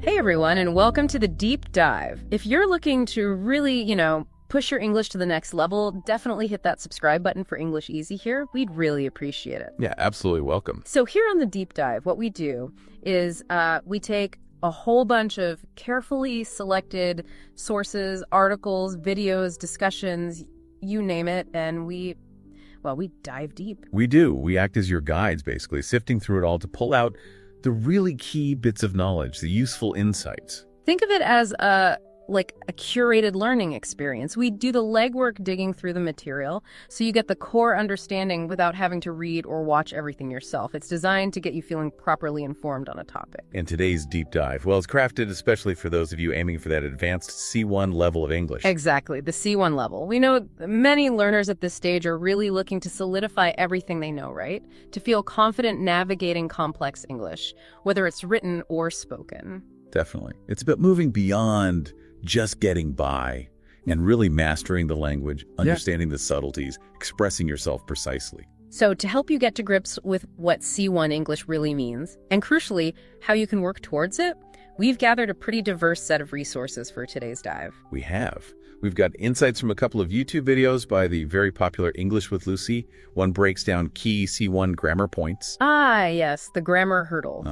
Hey everyone, and welcome to the Deep Dive. If you're looking to really, push your English to the next level, definitely hit that subscribe button for English Easy here. We'd really appreciate it. Yeah, absolutely welcome. So here on the Deep Dive, what we do is we take a whole bunch of carefully selected sources, articles, videos, discussions, you name it, and we dive deep. We do. We act as your guides, basically, sifting through it all to pull out the really key bits of knowledge, the useful insights. Think of it as a curated learning experience. We do the legwork digging through the material, so you get the core understanding without having to read or watch everything yourself. It's designed to get you feeling properly informed on a topic. And today's deep dive, well, it's crafted especially for those of you aiming for that advanced C1 level of English. Exactly, the C1 level. We know many learners at this stage are really looking to solidify everything they know, right? To feel confident navigating complex English, whether it's written or spoken. Definitely. It's about moving beyond just getting by and really mastering the language, understanding the subtleties, expressing yourself precisely. So to help you get to grips with what C1 English really means, and crucially, how you can work towards it, we've gathered a pretty diverse set of resources for today's dive. We have. We've got insights from a couple of YouTube videos by the very popular English with Lucy. One breaks down key C1 grammar points. Ah, yes, the grammar hurdle.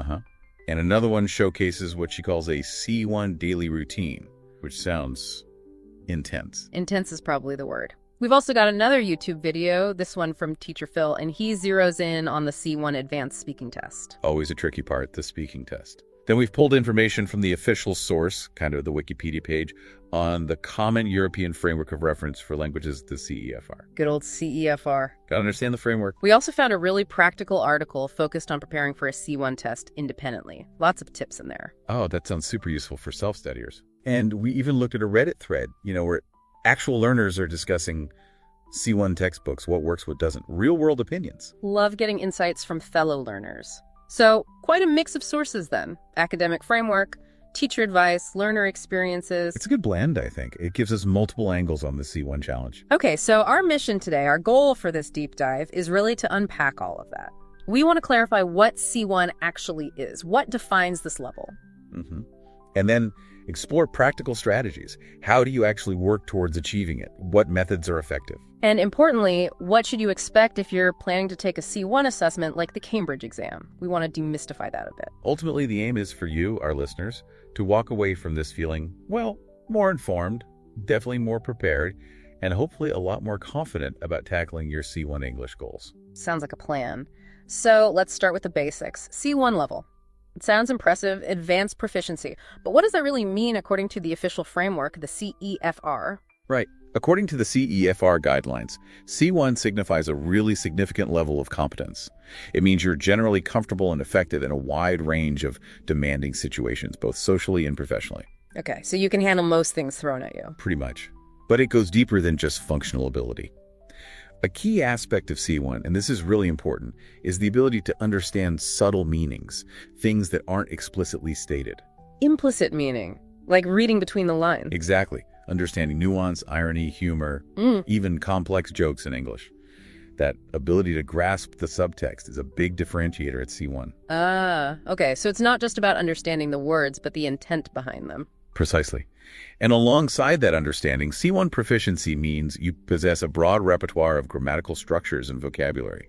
And another one showcases what she calls a C1 daily routine, which sounds intense. Intense is probably the word. We've also got another YouTube video, this one from Teacher Phil, and he zeroes in on the C1 advanced speaking test. Always a tricky part, the speaking test. Then we've pulled information from the official source, kind of the Wikipedia page, on the Common European Framework of Reference for Languages, the CEFR. Good old CEFR. Gotta understand the framework. We also found a really practical article focused on preparing for a C1 test independently. Lots of tips in there. Oh, that sounds super useful for self-studiers. And we even looked at a Reddit thread, where actual learners are discussing C1 textbooks, what works, what doesn't, real-world opinions. Love getting insights from fellow learners. So, quite a mix of sources then. Academic framework, teacher advice, learner experiences. It's a good blend, I think. It gives us multiple angles on the C1 challenge. Okay, so our mission today, our goal for this deep dive, is really to unpack all of that. We want to clarify what C1 actually is. What defines this level? And then explore practical strategies. How do you actually work towards achieving it? What methods are effective? And importantly, what should you expect if you're planning to take a C1 assessment like the Cambridge exam? We want to demystify that a bit. Ultimately, the aim is for you, our listeners, to walk away from this feeling, well, more informed, definitely more prepared, and hopefully a lot more confident about tackling your C1 English goals. Sounds like a plan. So let's start with the basics. C1 level. It sounds impressive, advanced proficiency. But what does that really mean according to the official framework, the CEFR? Right. According to the CEFR guidelines, C1 signifies a really significant level of competence. It means you're generally comfortable and effective in a wide range of demanding situations, both socially and professionally. Okay, so you can handle most things thrown at you. Pretty much. But it goes deeper than just functional ability. A key aspect of C1, and this is really important, is the ability to understand subtle meanings, things that aren't explicitly stated. Implicit meaning, like reading between the lines. Exactly. Understanding nuance, irony, humor, even complex jokes in English. That ability to grasp the subtext is a big differentiator at C1. Ah, okay. So it's not just about understanding the words, but the intent behind them. Precisely. And alongside that understanding, C1 proficiency means you possess a broad repertoire of grammatical structures and vocabulary.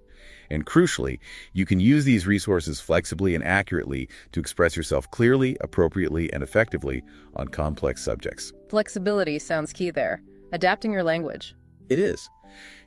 And crucially, you can use these resources flexibly and accurately to express yourself clearly, appropriately, and effectively on complex subjects. Flexibility sounds key there. Adapting your language. It is.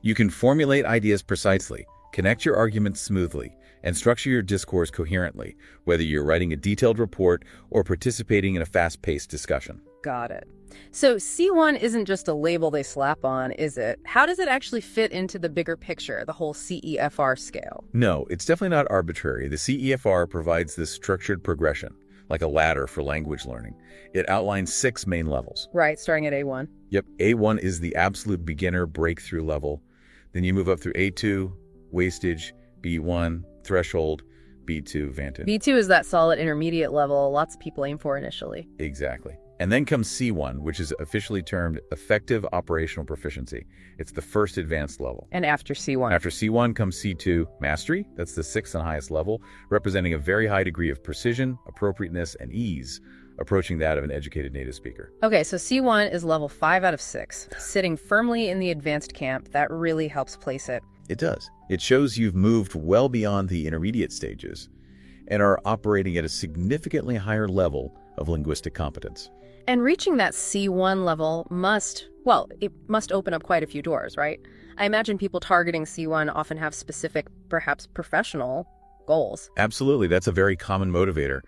You can formulate ideas precisely, connect your arguments smoothly, and structure your discourse coherently, whether you're writing a detailed report or participating in a fast-paced discussion. Got it. So C1 isn't just a label they slap on, is it? How does it actually fit into the bigger picture, the whole CEFR scale? No, it's definitely not arbitrary. The CEFR provides this structured progression, like a ladder for language learning. It outlines 6 main levels. Right, starting at A1. Yep, A1 is the absolute beginner breakthrough level. Then you move up through A2, wastage, B1, threshold, B2, vantage. B2 is that solid intermediate level lots of people aim for initially. Exactly. And then comes C1, which is officially termed effective operational proficiency. It's the first advanced level. And after C1? After C1 comes C2, mastery. That's the sixth and highest level, representing a very high degree of precision, appropriateness, and ease, approaching that of an educated native speaker. Okay, so C1 is level 5 out of 6, sitting firmly in the advanced camp. That really helps place it. It does. It shows you've moved well beyond the intermediate stages and are operating at a significantly higher level of linguistic competence. And reaching that C1 level must open up quite a few doors, right? I imagine people targeting C1 often have specific, perhaps professional goals. Absolutely. That's a very common motivator.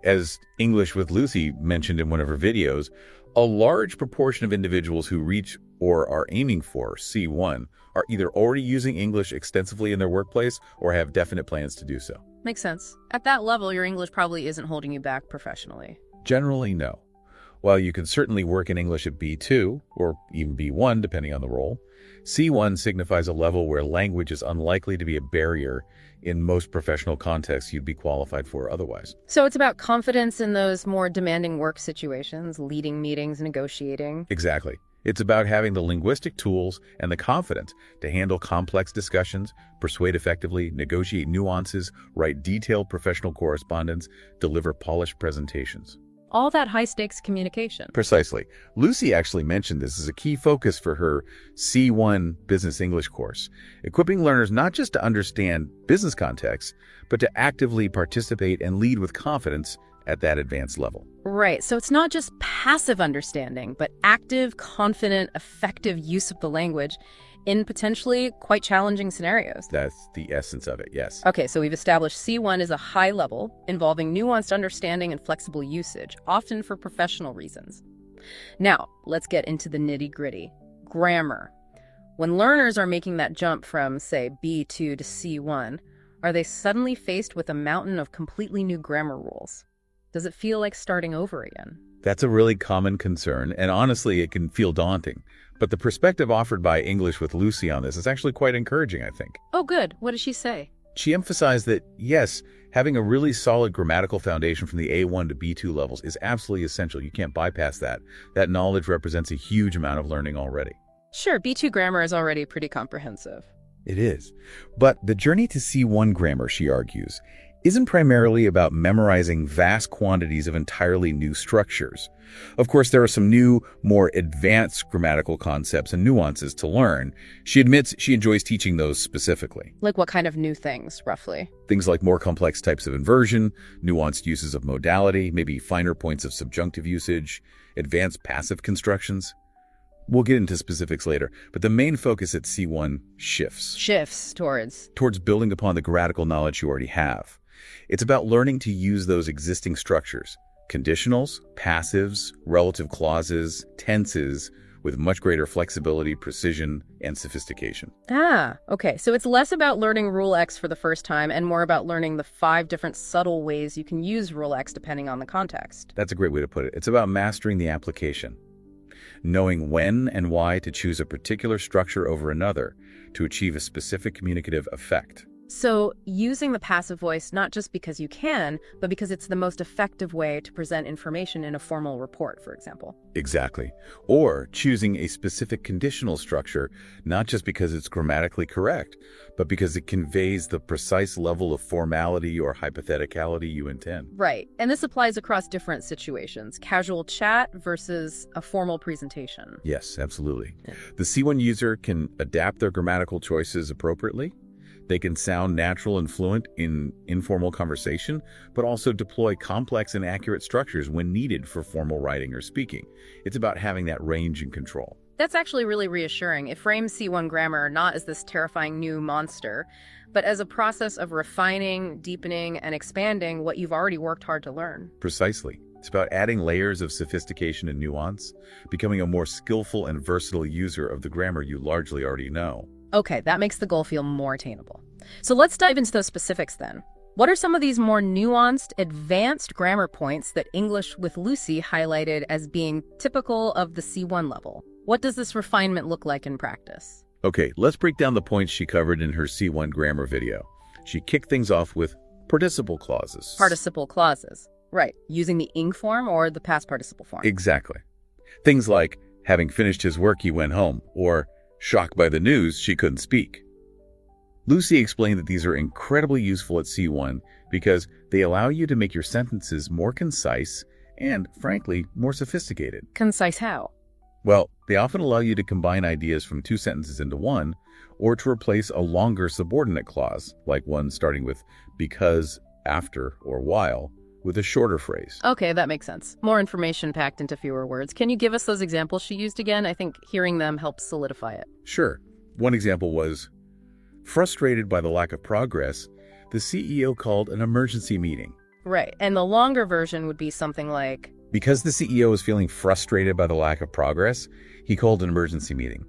As English with Lucy mentioned in one of her videos, a large proportion of individuals who reach or are aiming for C1 are either already using English extensively in their workplace or have definite plans to do so. Makes sense. At that level, your English probably isn't holding you back professionally. Generally, no. While you can certainly work in English at B2 or even B1, depending on the role, C1 signifies a level where language is unlikely to be a barrier in most professional contexts you'd be qualified for otherwise. So it's about confidence in those more demanding work situations, leading meetings, negotiating. Exactly. It's about having the linguistic tools and the confidence to handle complex discussions, persuade effectively, negotiate nuances, write detailed professional correspondence, deliver polished presentations. All that high-stakes communication. Precisely. Lucy actually mentioned this as a key focus for her C1 Business English course, equipping learners not just to understand business contexts, but to actively participate and lead with confidence at that advanced level. Right. So it's not just passive understanding, but active, confident, effective use of the language in potentially quite challenging scenarios. That's the essence of it, yes. Okay, so we've established C1 is a high level involving nuanced understanding and flexible usage, often for professional reasons. Now, let's get into the nitty-gritty. Grammar. When learners are making that jump from, say, B2 to C1, are they suddenly faced with a mountain of completely new grammar rules? Does it feel like starting over again? That's a really common concern, and honestly, it can feel daunting. But the perspective offered by English with Lucy on this is actually quite encouraging, I think. Oh, good. What did she say? She emphasized that, yes, having a really solid grammatical foundation from the A1 to B2 levels is absolutely essential. You can't bypass that. That knowledge represents a huge amount of learning already. Sure, B2 grammar is already pretty comprehensive. It is. But the journey to C1 grammar, she argues, isn't primarily about memorizing vast quantities of entirely new structures. Of course, there are some new, more advanced grammatical concepts and nuances to learn. She admits she enjoys teaching those specifically. Like what kind of new things, roughly? Things like more complex types of inversion, nuanced uses of modality, maybe finer points of subjunctive usage, advanced passive constructions. We'll get into specifics later, but the main focus at C1 shifts. Shifts towards Building upon the grammatical knowledge you already have. It's about learning to use those existing structures, conditionals, passives, relative clauses, tenses, with much greater flexibility, precision, and sophistication. Ah, okay. So it's less about learning Rule X for the first time and more about learning the 5 different subtle ways you can use Rule X depending on the context. That's a great way to put it. It's about mastering the application, knowing when and why to choose a particular structure over another to achieve a specific communicative effect. So using the passive voice not just because you can, but because it's the most effective way to present information in a formal report, for example. Exactly. Or choosing a specific conditional structure, not just because it's grammatically correct, but because it conveys the precise level of formality or hypotheticality you intend. Right. And this applies across different situations. Casual chat versus a formal presentation. Yes, absolutely. The C1 user can adapt their grammatical choices appropriately. They can sound natural and fluent in informal conversation, but also deploy complex and accurate structures when needed for formal writing or speaking. It's about having that range and control. That's actually really reassuring. It frames C1 grammar not as this terrifying new monster, but as a process of refining, deepening, and expanding what you've already worked hard to learn. Precisely. It's about adding layers of sophistication and nuance, becoming a more skillful and versatile user of the grammar you largely already know. Okay, that makes the goal feel more attainable. So let's dive into those specifics then. What are some of these more nuanced, advanced grammar points that English with Lucy highlighted as being typical of the C1 level? What does this refinement look like in practice? Okay, let's break down the points she covered in her C1 grammar video. She kicked things off with participle clauses. Participle clauses. Right, using the ing form or the past participle form. Exactly. Things like, having finished his work, he went home, or shocked by the news, she couldn't speak. Lucy explained that these are incredibly useful at C1 because they allow you to make your sentences more concise and, frankly, more sophisticated. Concise how? Well, they often allow you to combine ideas from two sentences into one, or to replace a longer subordinate clause, like one starting with because, after, or while, with a shorter phrase. Okay, that makes sense. More information packed into fewer words. Can you give us those examples she used again? I think hearing them helps solidify it. Sure. One example was, frustrated by the lack of progress, the CEO called an emergency meeting. Right, and the longer version would be something like, Because the CEO was feeling frustrated by the lack of progress, he called an emergency meeting.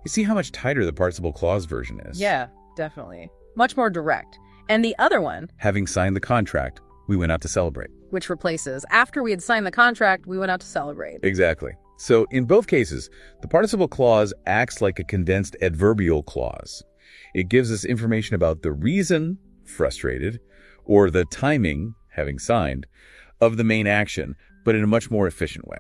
You see how much tighter the participle clause version is? yeah, definitely. Much more direct. And the other one, Having signed the contract, we went out to celebrate. which replaces, after we had signed the contract, we went out to celebrate. Exactly. So in both cases, the participle clause acts like a condensed adverbial clause. It gives us information about the reason, frustrated, or the timing, having signed, of the main action, but in a much more efficient way.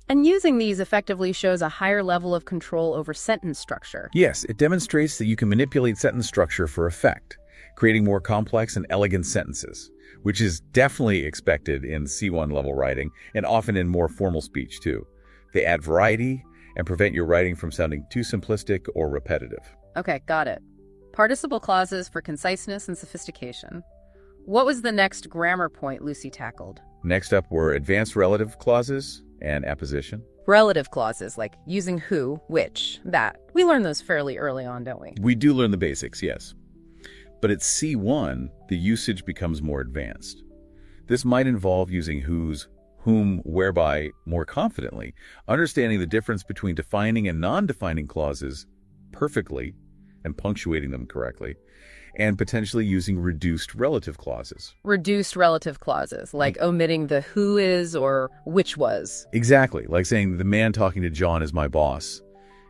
And using these effectively shows a higher level of control over sentence structure. Yes, it demonstrates that you can manipulate sentence structure for effect, creating more complex and elegant sentences, which is definitely expected in C1 level writing and often in more formal speech too. They add variety and prevent your writing from sounding too simplistic or repetitive. Okay, got it. Participle clauses for conciseness and sophistication. What was the next grammar point Lucy tackled? Next up were advanced relative clauses and apposition. Relative clauses, like using who, which, that. We learn those fairly early on, don't we? We do learn the basics, yes. But at C1, the usage becomes more advanced. This might involve using whose, whom, whereby more confidently, understanding the difference between defining and non-defining clauses perfectly and punctuating them correctly, and potentially using reduced relative clauses. Reduced relative clauses, like omitting the who is or which was. Exactly, like saying the man talking to John is my boss,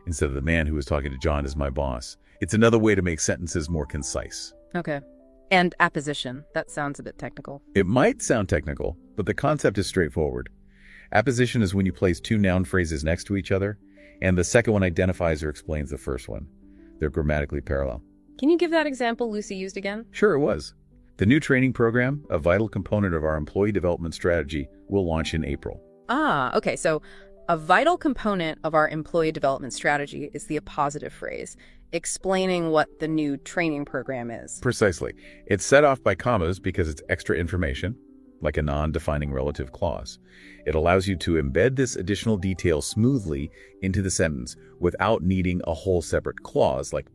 instead of the man who was talking to John is my boss. It's another way to make sentences more concise. Okay. And apposition. That sounds a bit technical. It might sound technical, but the concept is straightforward. Apposition is when you place two noun phrases next to each other, and the second one identifies or explains the first one. They're grammatically parallel. Can you give that example Lucy used again? Sure, it was. The new training program, a vital component of our employee development strategy, will launch in April. Ah, okay. So a vital component of our employee development strategy is the appositive phrase, explaining what the new training program is. Precisely. It's set off by commas because it's extra information, like a non-defining relative clause. It allows you to embed this additional detail smoothly into the sentence without needing a whole separate clause like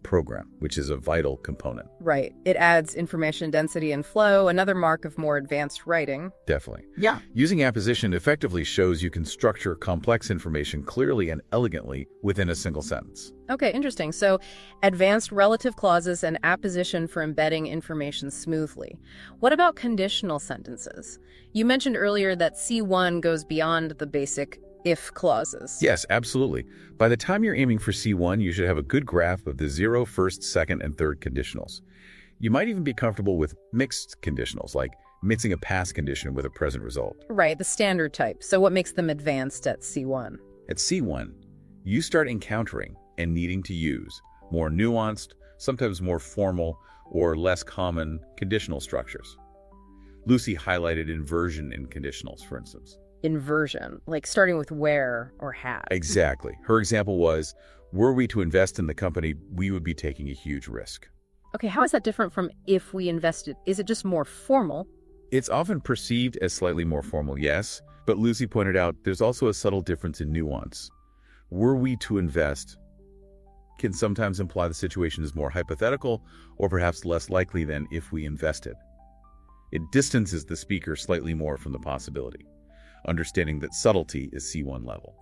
.program, which is a vital component. Right. It adds information density and flow, another mark of more advanced writing. Definitely. Yeah. Using apposition effectively shows you can structure complex information clearly and elegantly within a single sentence. Okay, interesting. So advanced relative clauses and apposition for embedding information smoothly. What about conditional sentences? You mentioned earlier that C1 goes beyond the basic if clauses. Yes, absolutely. By the time you're aiming for C1, you should have a good grasp of the 0, first, second, and third conditionals. You might even be comfortable with mixed conditionals, like mixing a past condition with a present result. Right, the standard type. So what makes them advanced at C1? At C1, you start encountering and needing to use more nuanced, sometimes more formal or less common conditional structures. Lucy highlighted inversion in conditionals, for instance. Inversion, like starting with where or had. Exactly. Her example was, were we to invest in the company, we would be taking a huge risk. Okay, how is that different from if we invested? Is it just more formal? It's often perceived as slightly more formal, yes, but Lucy pointed out there's also a subtle difference in nuance. Were we to invest can sometimes imply the situation is more hypothetical or perhaps less likely than if we invested. It distances the speaker slightly more from the possibility, understanding that subtlety is C1 level.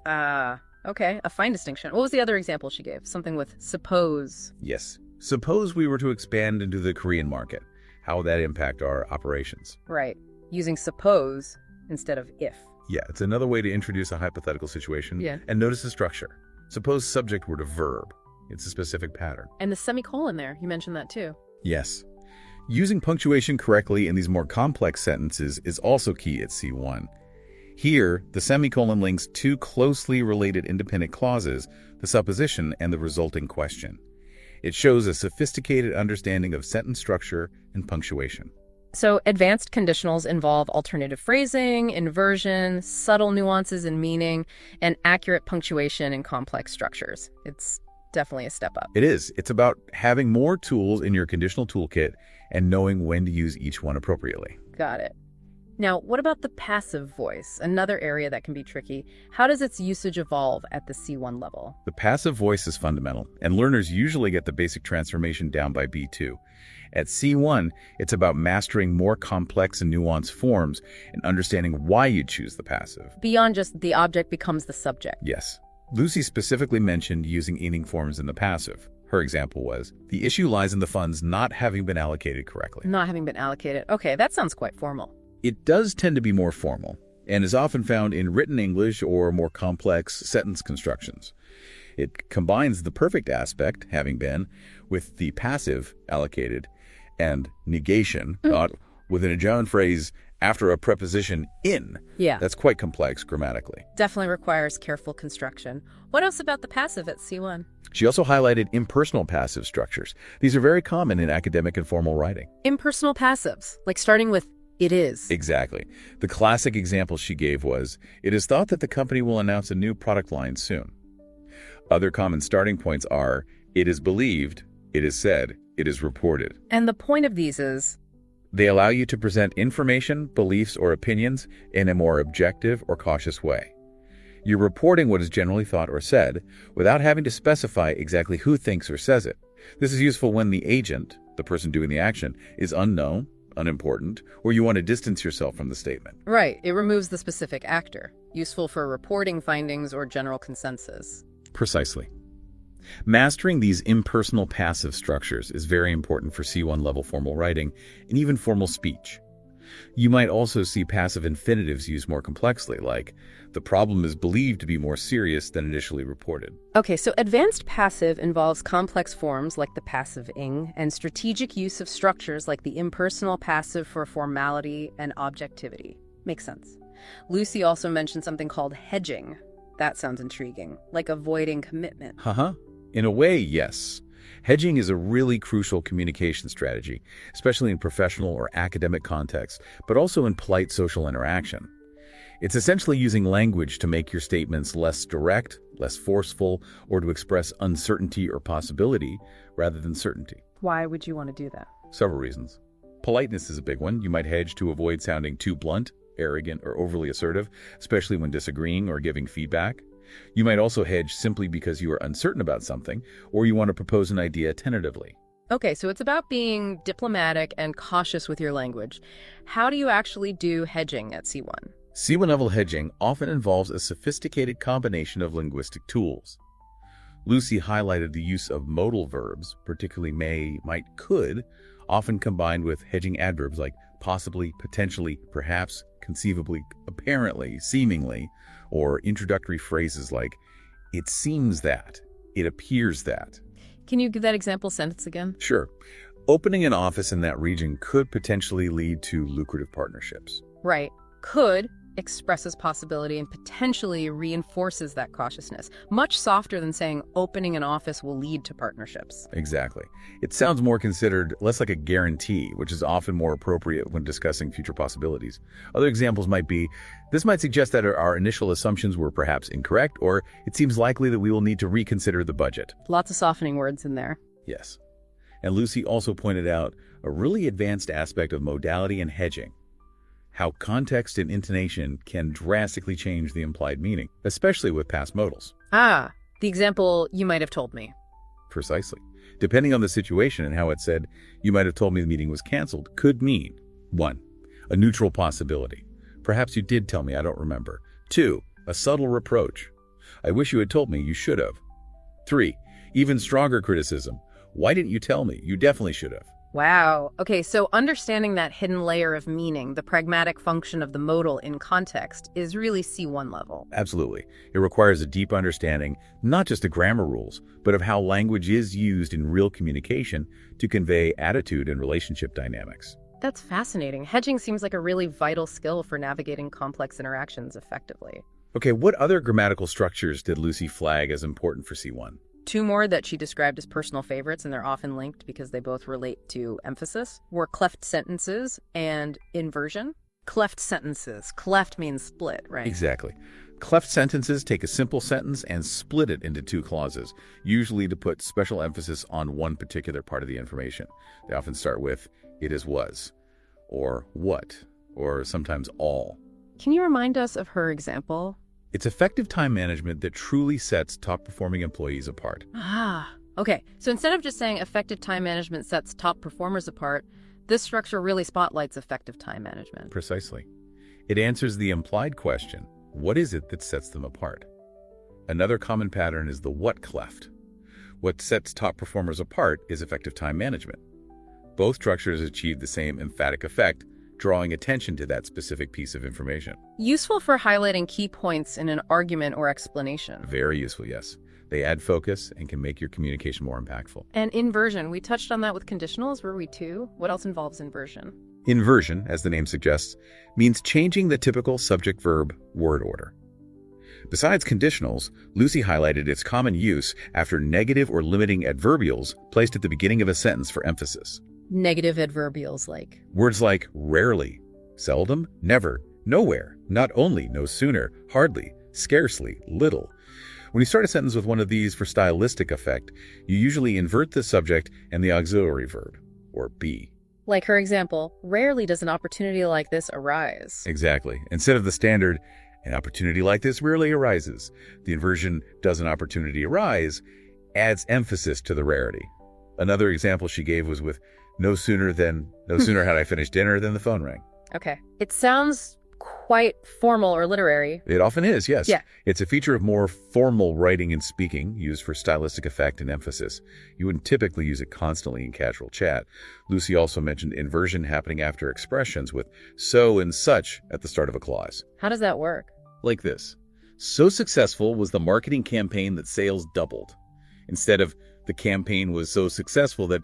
Okay, a fine distinction. What was the other example she gave? Something with suppose. Yes. Suppose we were to expand into the Korean market. How would that impact our operations? Right, using suppose instead of if. Yeah, it's another way to introduce a hypothetical situation. Yeah. And notice the structure. Suppose subject were to verb. It's a specific pattern. And the semicolon there, you mentioned that too. Yes. Using punctuation correctly in these more complex sentences is also key at C1. Here, the semicolon links two closely related independent clauses, the supposition and the resulting question. It shows a sophisticated understanding of sentence structure and punctuation. So advanced conditionals involve alternative phrasing, inversion, subtle nuances in meaning, and accurate punctuation in complex structures. It's definitely a step up. It is. It's about having more tools in your conditional toolkit and knowing when to use each one appropriately. Got it. Now, what about the passive voice? Another area that can be tricky. How does its usage evolve at the C1 level? The passive voice is fundamental, and learners usually get the basic transformation down by B2. At C1, it's about mastering more complex and nuanced forms and understanding why you choose the passive. Beyond just the object becomes the subject. Yes. Lucy specifically mentioned using eating forms in the passive. Her example was, the issue lies in the funds not having been allocated correctly. Not having been allocated. Okay, that sounds quite formal. It does tend to be more formal and is often found in written English or more complex sentence constructions. It combines the perfect aspect, having been, with the passive, allocated, and negation, not within a German phrase after a preposition in. Yeah. That's quite complex grammatically. Definitely requires careful construction. What else about the passive at C1? She also highlighted impersonal passive structures. These are very common in academic and formal writing. Impersonal passives, like starting with it is. Exactly. The classic example she gave was, it is thought that the company will announce a new product line soon. Other common starting points are, it is believed, it is said, it is reported. And the point of these is? They allow you to present information, beliefs, or opinions in a more objective or cautious way. You're reporting what is generally thought or said without having to specify exactly who thinks or says it. This is useful when the agent, the person doing the action, is unknown, unimportant, or you want to distance yourself from the statement. Right. It removes the specific actor. Useful for reporting findings or general consensus. Precisely. Mastering these impersonal passive structures is very important for C1 level formal writing and even formal speech. You might also see passive infinitives used more complexly, like, the problem is believed to be more serious than initially reported. Okay, so advanced passive involves complex forms like the passive ing and strategic use of structures like the impersonal passive for formality and objectivity. Makes sense. Lucy also mentioned something called hedging. That sounds intriguing, like avoiding commitment. In a way, yes. Hedging is a really crucial communication strategy, especially in professional or academic contexts, but also in polite social interaction. It's essentially using language to make your statements less direct, less forceful, or to express uncertainty or possibility rather than certainty. Why would you want to do that? Several reasons. Politeness is a big one. You might hedge to avoid sounding too blunt, arrogant, or overly assertive, especially when disagreeing or giving feedback. You might also hedge simply because you are uncertain about something, or you want to propose an idea tentatively. Okay, so it's about being diplomatic and cautious with your language. How do you actually do hedging at C1? C1 level hedging often involves a sophisticated combination of linguistic tools. Lucy highlighted the use of modal verbs, particularly may, might, could, often combined with hedging adverbs like possibly, potentially, perhaps, conceivably, apparently, seemingly, or introductory phrases like, it seems that, it appears that. Can you give that example sentence again? Sure. Opening an office in that region could potentially lead to lucrative partnerships. Right. Could expresses possibility and potentially reinforces that cautiousness. Much softer than saying opening an office will lead to partnerships. Exactly. It sounds more considered less like a guarantee, which is often more appropriate when discussing future possibilities. Other examples might be, this might suggest that our initial assumptions were perhaps incorrect, or it seems likely that we will need to reconsider the budget. Lots of softening words in there. Yes. And Lucy also pointed out a really advanced aspect of modality and hedging. How context and intonation can drastically change the implied meaning, especially with past modals. Ah, the example you might have told me. Precisely. Depending on the situation and how it said, you might have told me the meeting was canceled, could mean 1. A neutral possibility. Perhaps you did tell me, I don't remember. 2. A subtle reproach. I wish you had told me, you should have. 3. Even stronger criticism. Why didn't you tell me? You definitely should have. Wow. Okay, so understanding that hidden layer of meaning, the pragmatic function of the modal in context, is really C1 level. Absolutely. It requires a deep understanding, not just of grammar rules, but of how language is used in real communication to convey attitude and relationship dynamics. That's fascinating. Hedging seems like a really vital skill for navigating complex interactions effectively. Okay, what other grammatical structures did Lucy flag as important for C1? Two more that she described as personal favorites, and they're often linked because they both relate to emphasis, were cleft sentences and inversion. Cleft sentences. Cleft means split, right? Exactly. Cleft sentences take a simple sentence and split it into two clauses, usually to put special emphasis on one particular part of the information. They often start with, it is was, or what, or sometimes all. Can you remind us of her example? It's effective time management that truly sets top-performing employees apart. Okay. So instead of just saying effective time management sets top performers apart, this structure really spotlights effective time management. Precisely. It answers the implied question, what is it that sets them apart? Another common pattern is the what cleft. What sets top performers apart is effective time management. Both structures achieve the same emphatic effect, drawing attention to that specific piece of information. Useful for highlighting key points in an argument or explanation. Very useful, yes. They add focus and can make your communication more impactful. And inversion, we touched on that with conditionals, were we too? What else involves inversion? Inversion, as the name suggests, means changing the typical subject-verb word order. Besides conditionals, Lucy highlighted its common use after negative or limiting adverbials placed at the beginning of a sentence for emphasis. Negative adverbials like? Words like rarely, seldom, never, nowhere, not only, no sooner, hardly, scarcely, little. When you start a sentence with one of these for stylistic effect, you usually invert the subject and the auxiliary verb, or be. Like her example, rarely does an opportunity like this arise. Exactly. Instead of the standard, an opportunity like this rarely arises, the inversion, does an opportunity arise, adds emphasis to the rarity. Another example she gave was with no sooner had I finished dinner than the phone rang. Okay. It sounds quite formal or literary. It often is, yes. Yeah. It's a feature of more formal writing and speaking, used for stylistic effect and emphasis. You wouldn't typically use it constantly in casual chat. Lucy also mentioned inversion happening after expressions with so and such at the start of a clause. How does that work? Like this. So successful was the marketing campaign that sales doubled. Instead of the campaign was so successful that,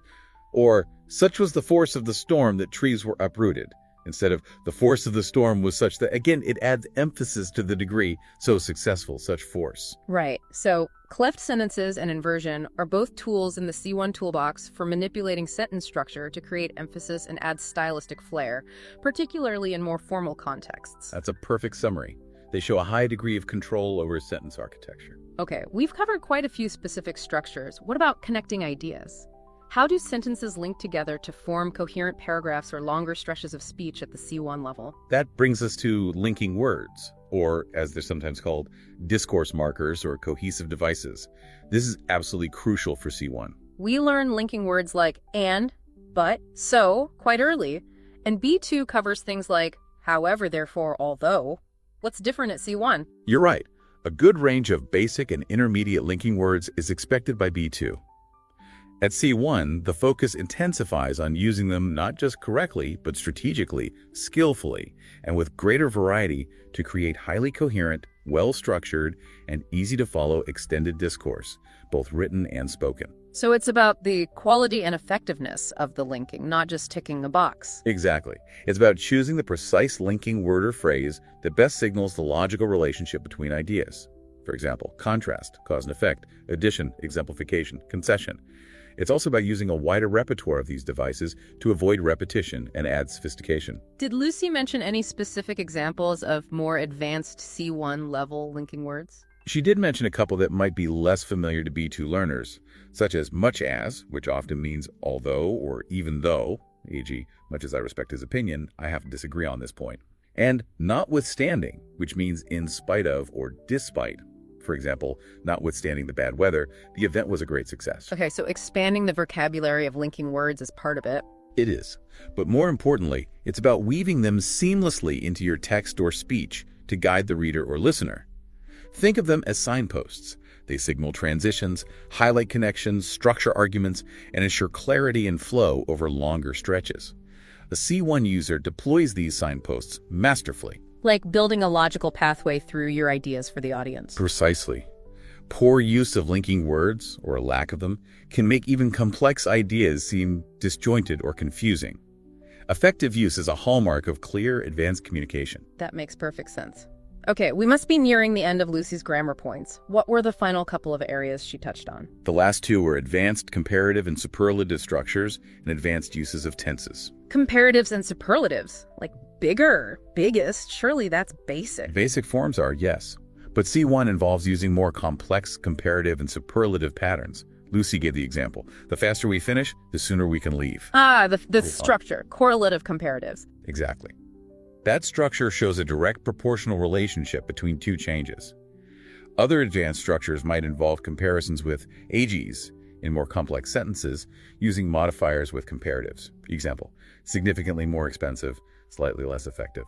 or such was the force of the storm that trees were uprooted. Instead of the force of the storm was such that, again, it adds emphasis to the degree, so successful, such force. Right. So cleft sentences and inversion are both tools in the C1 toolbox for manipulating sentence structure to create emphasis and add stylistic flair, particularly in more formal contexts. That's a perfect summary. They show a high degree of control over sentence architecture. Okay, we've covered quite a few specific structures. What about connecting ideas? How do sentences link together to form coherent paragraphs or longer stretches of speech at the C1 level? That brings us to linking words, or as they're sometimes called, discourse markers or cohesive devices. This is absolutely crucial for C1. We learn linking words like and, but, so quite early, and B2 covers things like however, therefore, although. What's different at C1? You're right. A good range of basic and intermediate linking words is expected by B2. At C1, the focus intensifies on using them not just correctly, but strategically, skillfully, and with greater variety to create highly coherent, well-structured, and easy-to-follow extended discourse, both written and spoken. So it's about the quality and effectiveness of the linking, not just ticking a box. Exactly. It's about choosing the precise linking word or phrase that best signals the logical relationship between ideas. For example, contrast, cause and effect, addition, exemplification, concession. It's also about using a wider repertoire of these devices to avoid repetition and add sophistication. Did Lucy mention any specific examples of more advanced C1 level linking words? She did mention a couple that might be less familiar to B2 learners, such as much as, which often means although or even though, e.g., much as I respect his opinion, I have to disagree on this point. And notwithstanding, which means in spite of or despite. For example, notwithstanding the bad weather, the event was a great success. Okay, so expanding the vocabulary of linking words is part of it. It is. But more importantly, it's about weaving them seamlessly into your text or speech to guide the reader or listener. Think of them as signposts. They signal transitions, highlight connections, structure arguments, and ensure clarity and flow over longer stretches. A C1 user deploys these signposts masterfully. Like building a logical pathway through your ideas for the audience. Precisely. Poor use of linking words, or a lack of them, can make even complex ideas seem disjointed or confusing. Effective use is a hallmark of clear, advanced communication. That makes perfect sense. Okay, we must be nearing the end of Lucy's grammar points. What were the final couple of areas she touched on? The last two were advanced comparative and superlative structures and advanced uses of tenses. Comparatives and superlatives, like bigger, biggest, surely that's basic. Basic forms are, yes. But C1 involves using more complex comparative and superlative patterns. Lucy gave the example. The faster we finish, the sooner we can leave. The structure, correlative comparatives. Exactly. That structure shows a direct proportional relationship between two changes. Other advanced structures might involve comparisons with AGs in more complex sentences using modifiers with comparatives. Example, significantly more expensive, slightly less effective.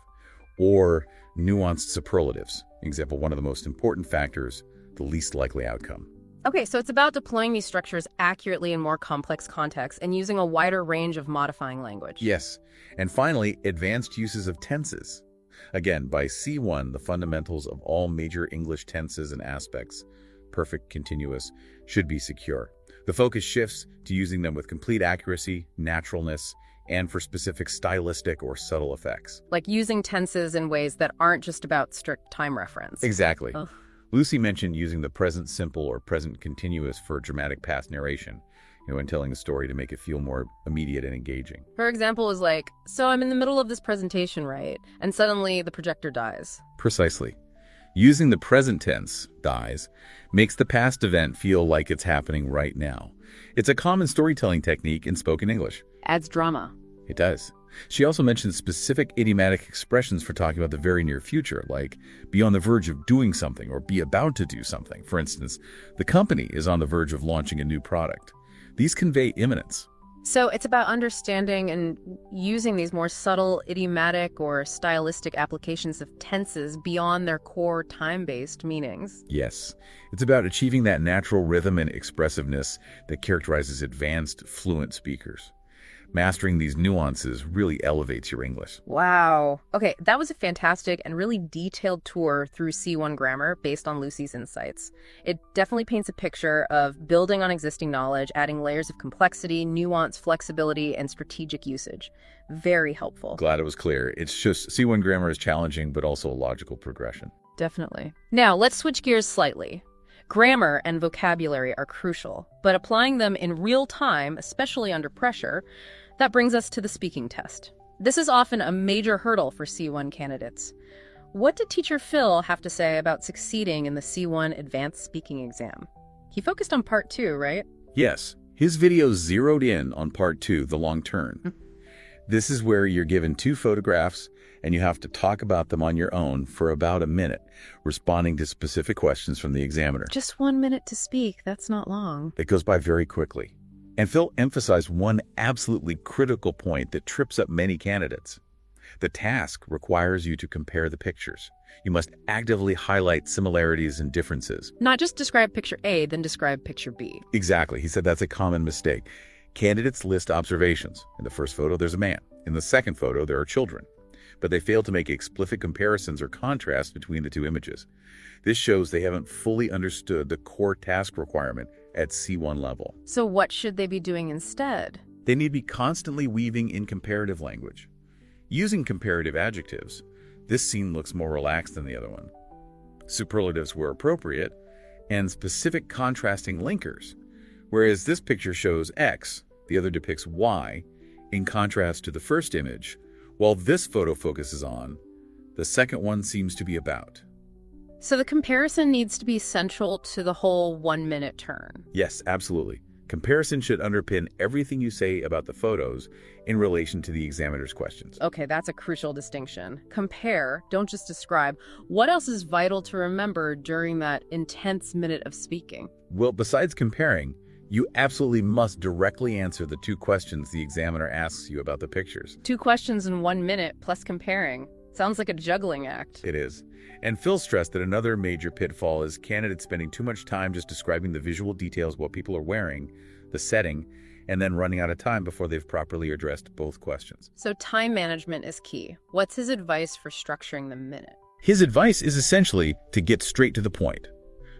Or nuanced superlatives. Example, one of the most important factors, the least likely outcome. Okay, so it's about deploying these structures accurately in more complex contexts and using a wider range of modifying language. Yes. And finally, advanced uses of tenses. Again, by C1, the fundamentals of all major English tenses and aspects, perfect, continuous, should be secure. The focus shifts to using them with complete accuracy, naturalness, and for specific stylistic or subtle effects. Like using tenses in ways that aren't just about strict time reference. Exactly. Ugh. Lucy mentioned using the present simple or present continuous for dramatic past narration, when telling a story to make it feel more immediate and engaging. Her example was like, so I'm in the middle of this presentation, right? And suddenly the projector dies. Precisely. Using the present tense, dies, makes the past event feel like it's happening right now. It's a common storytelling technique in spoken English. Adds drama. It does. She also mentioned specific idiomatic expressions for talking about the very near future, like be on the verge of doing something or be about to do something. For instance, the company is on the verge of launching a new product. These convey imminence. So it's about understanding and using these more subtle, idiomatic, or stylistic applications of tenses beyond their core time-based meanings. Yes. It's about achieving that natural rhythm and expressiveness that characterizes advanced, fluent speakers. Mastering these nuances really elevates your English. Wow. Okay, that was a fantastic and really detailed tour through C1 grammar based on Lucy's insights. It definitely paints a picture of building on existing knowledge, adding layers of complexity, nuance, flexibility, and strategic usage. Very helpful. Glad it was clear. It's just C1 grammar is challenging, but also a logical progression. Definitely. Now, let's switch gears slightly. Grammar and vocabulary are crucial, but applying them in real time, especially under pressure, that brings us to the speaking test. This is often a major hurdle for C1 candidates. What did teacher Phil have to say about succeeding in the C1 advanced speaking exam? He focused on part 2, right? Yes. His video zeroed in on part 2, the long turn. This is where you're given 2 photographs and you have to talk about them on your own for about a minute, responding to specific questions from the examiner. Just 1 minute to speak. That's not long. It goes by very quickly. And Phil emphasized one absolutely critical point that trips up many candidates. The task requires you to compare the pictures. You must actively highlight similarities and differences. Not just describe picture A, then describe picture B. Exactly. He said that's a common mistake. Candidates list observations. In the first photo, there's a man. In the second photo, there are children. But they fail to make explicit comparisons or contrasts between the 2 images. This shows they haven't fully understood the core task requirement at C1 level. So what should they be doing instead? They need to be constantly weaving in comparative language. Using comparative adjectives, this scene looks more relaxed than the other one. Superlatives were appropriate, and specific contrasting linkers, whereas this picture shows X, the other depicts Y, in contrast to the first image, while this photo focuses on, the second one seems to be about. So the comparison needs to be central to the whole 1 minute turn. Yes, absolutely. Comparison should underpin everything you say about the photos in relation to the examiner's questions. Okay, that's a crucial distinction. Compare, don't just describe. What else is vital to remember during that intense minute of speaking? Well, besides comparing, you absolutely must directly answer the 2 questions the examiner asks you about the pictures. 2 questions in 1 minute plus comparing. Sounds like a juggling act. It is. And Phil stressed that another major pitfall is candidates spending too much time just describing the visual details of what people are wearing, the setting, and then running out of time before they've properly addressed both questions. So time management is key. What's his advice for structuring the minute? His advice is essentially to get straight to the point.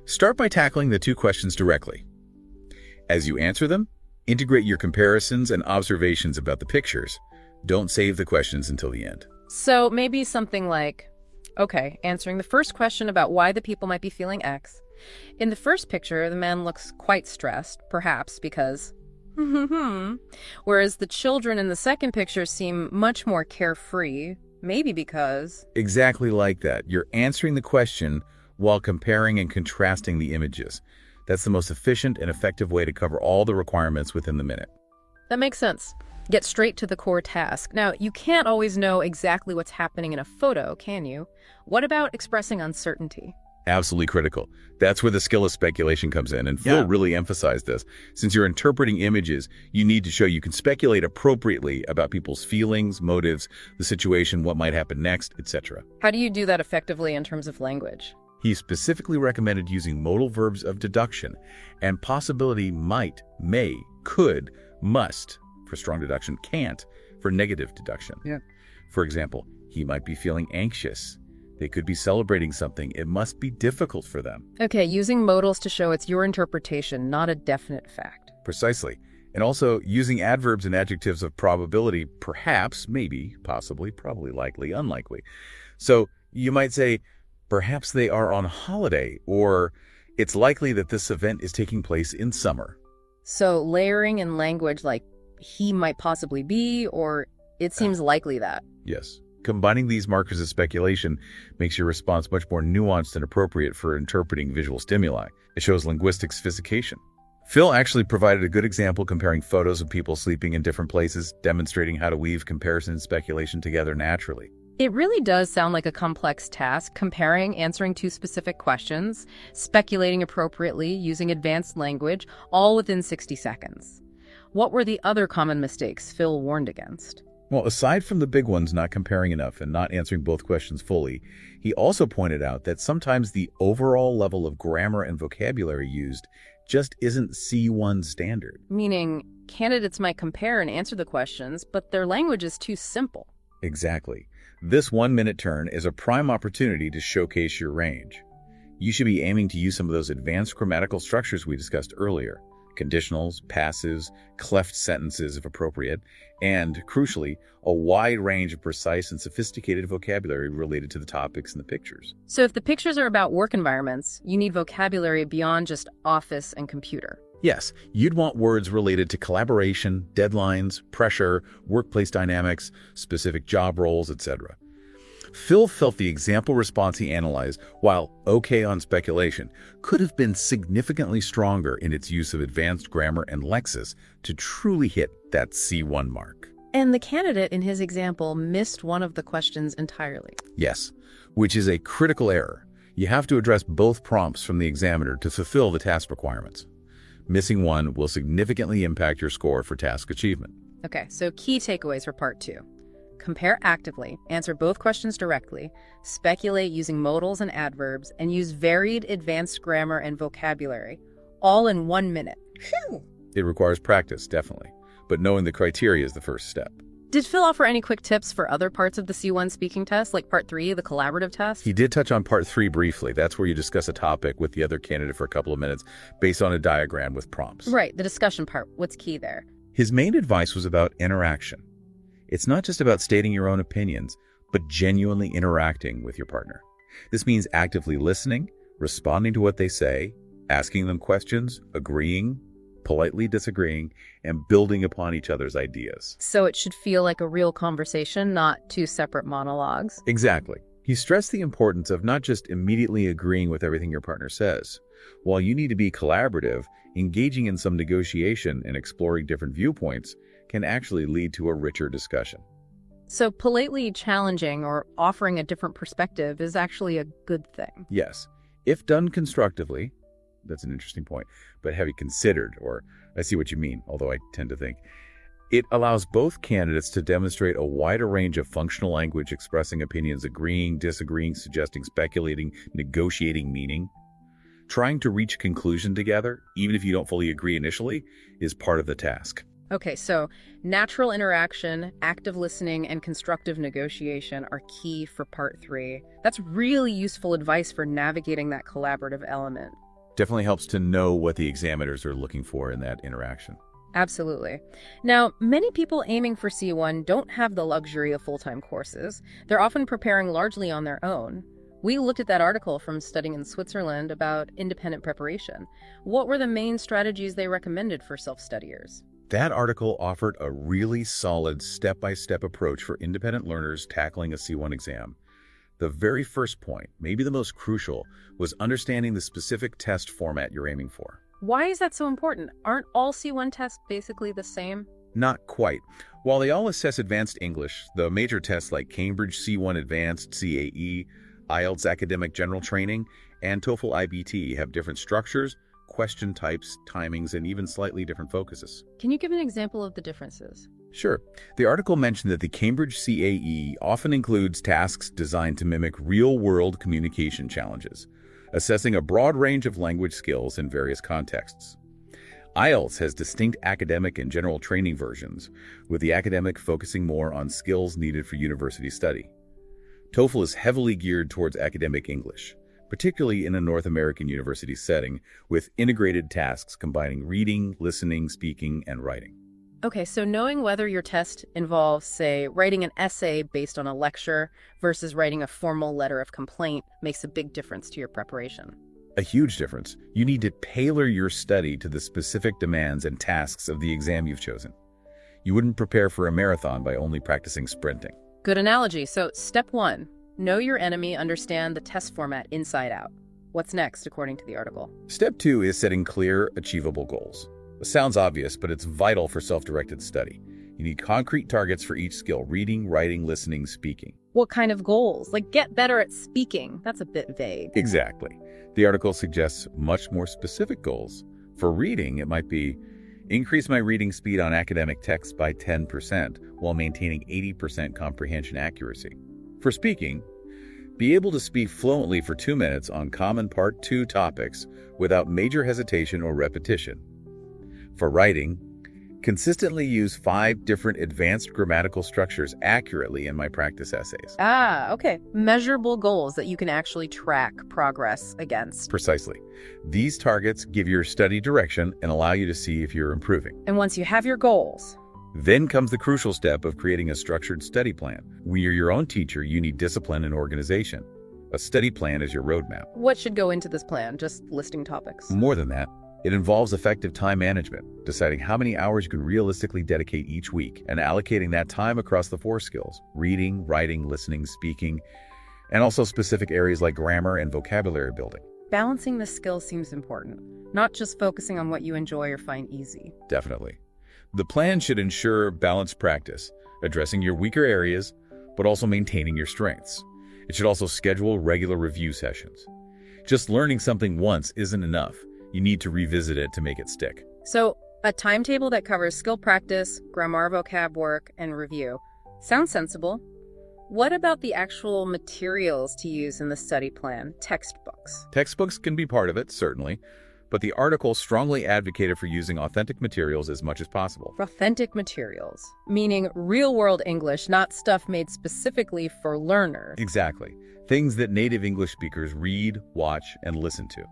Start by tackling the two questions directly. As you answer them, integrate your comparisons and observations about the pictures. Don't save the questions until the end. So maybe something like, okay, answering the first question about why the people might be feeling X. In the first picture, the man looks quite stressed, perhaps because whereas the children in the second picture seem much more carefree, maybe because... Exactly like that. You're answering the question while comparing and contrasting the images. That's the most efficient and effective way to cover all the requirements within the minute. That makes sense. Get straight to the core task. Now, you can't always know exactly what's happening in a photo, can you? What about expressing uncertainty? Absolutely critical. That's where the skill of speculation comes in, and Phil really emphasized this. Since you're interpreting images, you need to show you can speculate appropriately about people's feelings, motives, the situation, what might happen next, etc. How do you do that effectively in terms of language? He specifically recommended using modal verbs of deduction and possibility might, may, could, must for strong deduction, can't for negative deduction. For example, he might be feeling anxious. They could be celebrating something. It must be difficult for them. Okay, using modals to show it's your interpretation, not a definite fact. Precisely. And also using adverbs and adjectives of probability, perhaps, maybe, possibly, probably, likely, unlikely. So you might say, perhaps they are on holiday, or it's likely that this event is taking place in summer. So layering in language like he might possibly be, or it seems likely that. Yes. Combining these markers of speculation makes your response much more nuanced and appropriate for interpreting visual stimuli. It shows linguistic sophistication. Phil actually provided a good example comparing photos of people sleeping in different places, demonstrating how to weave comparison and speculation together naturally. It really does sound like a complex task, comparing, answering two specific questions, speculating appropriately, using advanced language, all within 60 seconds. What were the other common mistakes Phil warned against? Well, aside from the big ones, not comparing enough and not answering both questions fully, he also pointed out that sometimes the overall level of grammar and vocabulary used just isn't C1 standard. Meaning, candidates might compare and answer the questions, but their language is too simple. Exactly. This 1-minute turn is a prime opportunity to showcase your range. You should be aiming to use some of those advanced grammatical structures we discussed earlier. Conditionals, passives, cleft sentences if appropriate, and, crucially, a wide range of precise and sophisticated vocabulary related to the topics in the pictures. So if the pictures are about work environments, you need vocabulary beyond just office and computer. Yes, you'd want words related to collaboration, deadlines, pressure, workplace dynamics, specific job roles, etc. Phil felt the example response he analyzed, while okay on speculation, could have been significantly stronger in its use of advanced grammar and lexis to truly hit that C1 mark. And the candidate in his example missed one of the questions entirely. Yes, which is a critical error. You have to address both prompts from the examiner to fulfill the task requirements. Missing one will significantly impact your score for task achievement. Okay, so key takeaways for part 2. Compare actively, answer both questions directly, speculate using modals and adverbs, and use varied advanced grammar and vocabulary, all in 1 minute. Phew! It requires practice, definitely, but knowing the criteria is the first step. Did Phil offer any quick tips for other parts of the C1 speaking test, like part 3, the collaborative test? He did touch on part 3 briefly. That's where you discuss a topic with the other candidate for a couple of minutes based on a diagram with prompts. Right, the discussion part. What's key there? His main advice was about interaction. It's not just about stating your own opinions, but genuinely interacting with your partner. This means actively listening, responding to what they say, asking them questions, agreeing, politely disagreeing, and building upon each other's ideas. So it should feel like a real conversation, not 2 separate monologues. Exactly. He stressed the importance of not just immediately agreeing with everything your partner says. While you need to be collaborative, engaging in some negotiation and exploring different viewpoints can actually lead to a richer discussion. So politely challenging or offering a different perspective is actually a good thing. Yes. If done constructively, that's an interesting point, but have you considered, or I see what you mean, although I tend to think, It allows both candidates to demonstrate a wider range of functional language, expressing opinions, agreeing, disagreeing, suggesting, speculating, negotiating meaning. Trying to reach a conclusion together, even if you don't fully agree initially, is part of the task. Okay, so natural interaction, active listening, and constructive negotiation are key for part 3. That's really useful advice for navigating that collaborative element. Definitely helps to know what the examiners are looking for in that interaction. Absolutely. Now, many people aiming for C1 don't have the luxury of full-time courses. They're often preparing largely on their own. We looked at that article from Studying in Switzerland about independent preparation. What were the main strategies they recommended for self-studiers? That article offered a really solid step-by-step approach for independent learners tackling a C1 exam. The very first point, maybe the most crucial, was understanding the specific test format you're aiming for. Why is that so important? Aren't all C1 tests basically the same? Not quite. While they all assess advanced English, the major tests like Cambridge C1 Advanced, CAE, IELTS Academic General Training, and TOEFL IBT have different structures, question types, timings, and even slightly different focuses. Can you give an example of the differences? Sure. The article mentioned that the Cambridge CAE often includes tasks designed to mimic real-world communication challenges, assessing a broad range of language skills in various contexts. IELTS has distinct academic and general training versions, with the academic focusing more on skills needed for university study. TOEFL is heavily geared towards academic English, particularly in a North American university setting, with integrated tasks combining reading, listening, speaking, and writing. Okay, so knowing whether your test involves, say, writing an essay based on a lecture versus writing a formal letter of complaint makes a big difference to your preparation. A huge difference. You need to tailor your study to the specific demands and tasks of the exam you've chosen. You wouldn't prepare for a marathon by only practicing sprinting. Good analogy. So step 1, know your enemy, understand the test format inside out. What's next, according to the article? Step 2 is setting clear, achievable goals. It sounds obvious, but it's vital for self-directed study. You need concrete targets for each skill: reading, writing, listening, speaking. What kind of goals? Like get better at speaking. That's a bit vague. Exactly. The article suggests much more specific goals. For reading, it might be increase my reading speed on academic texts by 10% while maintaining 80% comprehension accuracy. For speaking, be able to speak fluently for 2 minutes on common Part 2 topics without major hesitation or repetition. For writing, consistently use 5 different advanced grammatical structures accurately in my practice essays. Okay. Measurable goals that you can actually track progress against. Precisely. These targets give your study direction and allow you to see if you're improving. And once you have your goals, then comes the crucial step of creating a structured study plan. When you're your own teacher, you need discipline and organization. A study plan is your roadmap. what should go into this plan? Just listing topics. More than that, it involves effective time management, deciding how many hours you can realistically dedicate each week, and allocating that time across the 4 skills: reading, writing, listening, speaking, and also specific areas like grammar and vocabulary building. Balancing the skills seems important, not just focusing on what you enjoy or find easy. Definitely. The plan should ensure balanced practice, addressing your weaker areas, but also maintaining your strengths. It should also schedule regular review sessions. Just learning something once isn't enough. You need to revisit it to make it stick. So, a timetable that covers skill practice, grammar vocab work, and review. Sounds sensible. What about the actual materials to use in the study plan? Textbooks. Textbooks can be part of it, certainly, but the article strongly advocated for using authentic materials as much as possible. Authentic materials, meaning real-world English, not stuff made specifically for learners. Exactly. Things that native English speakers read, watch, and listen to.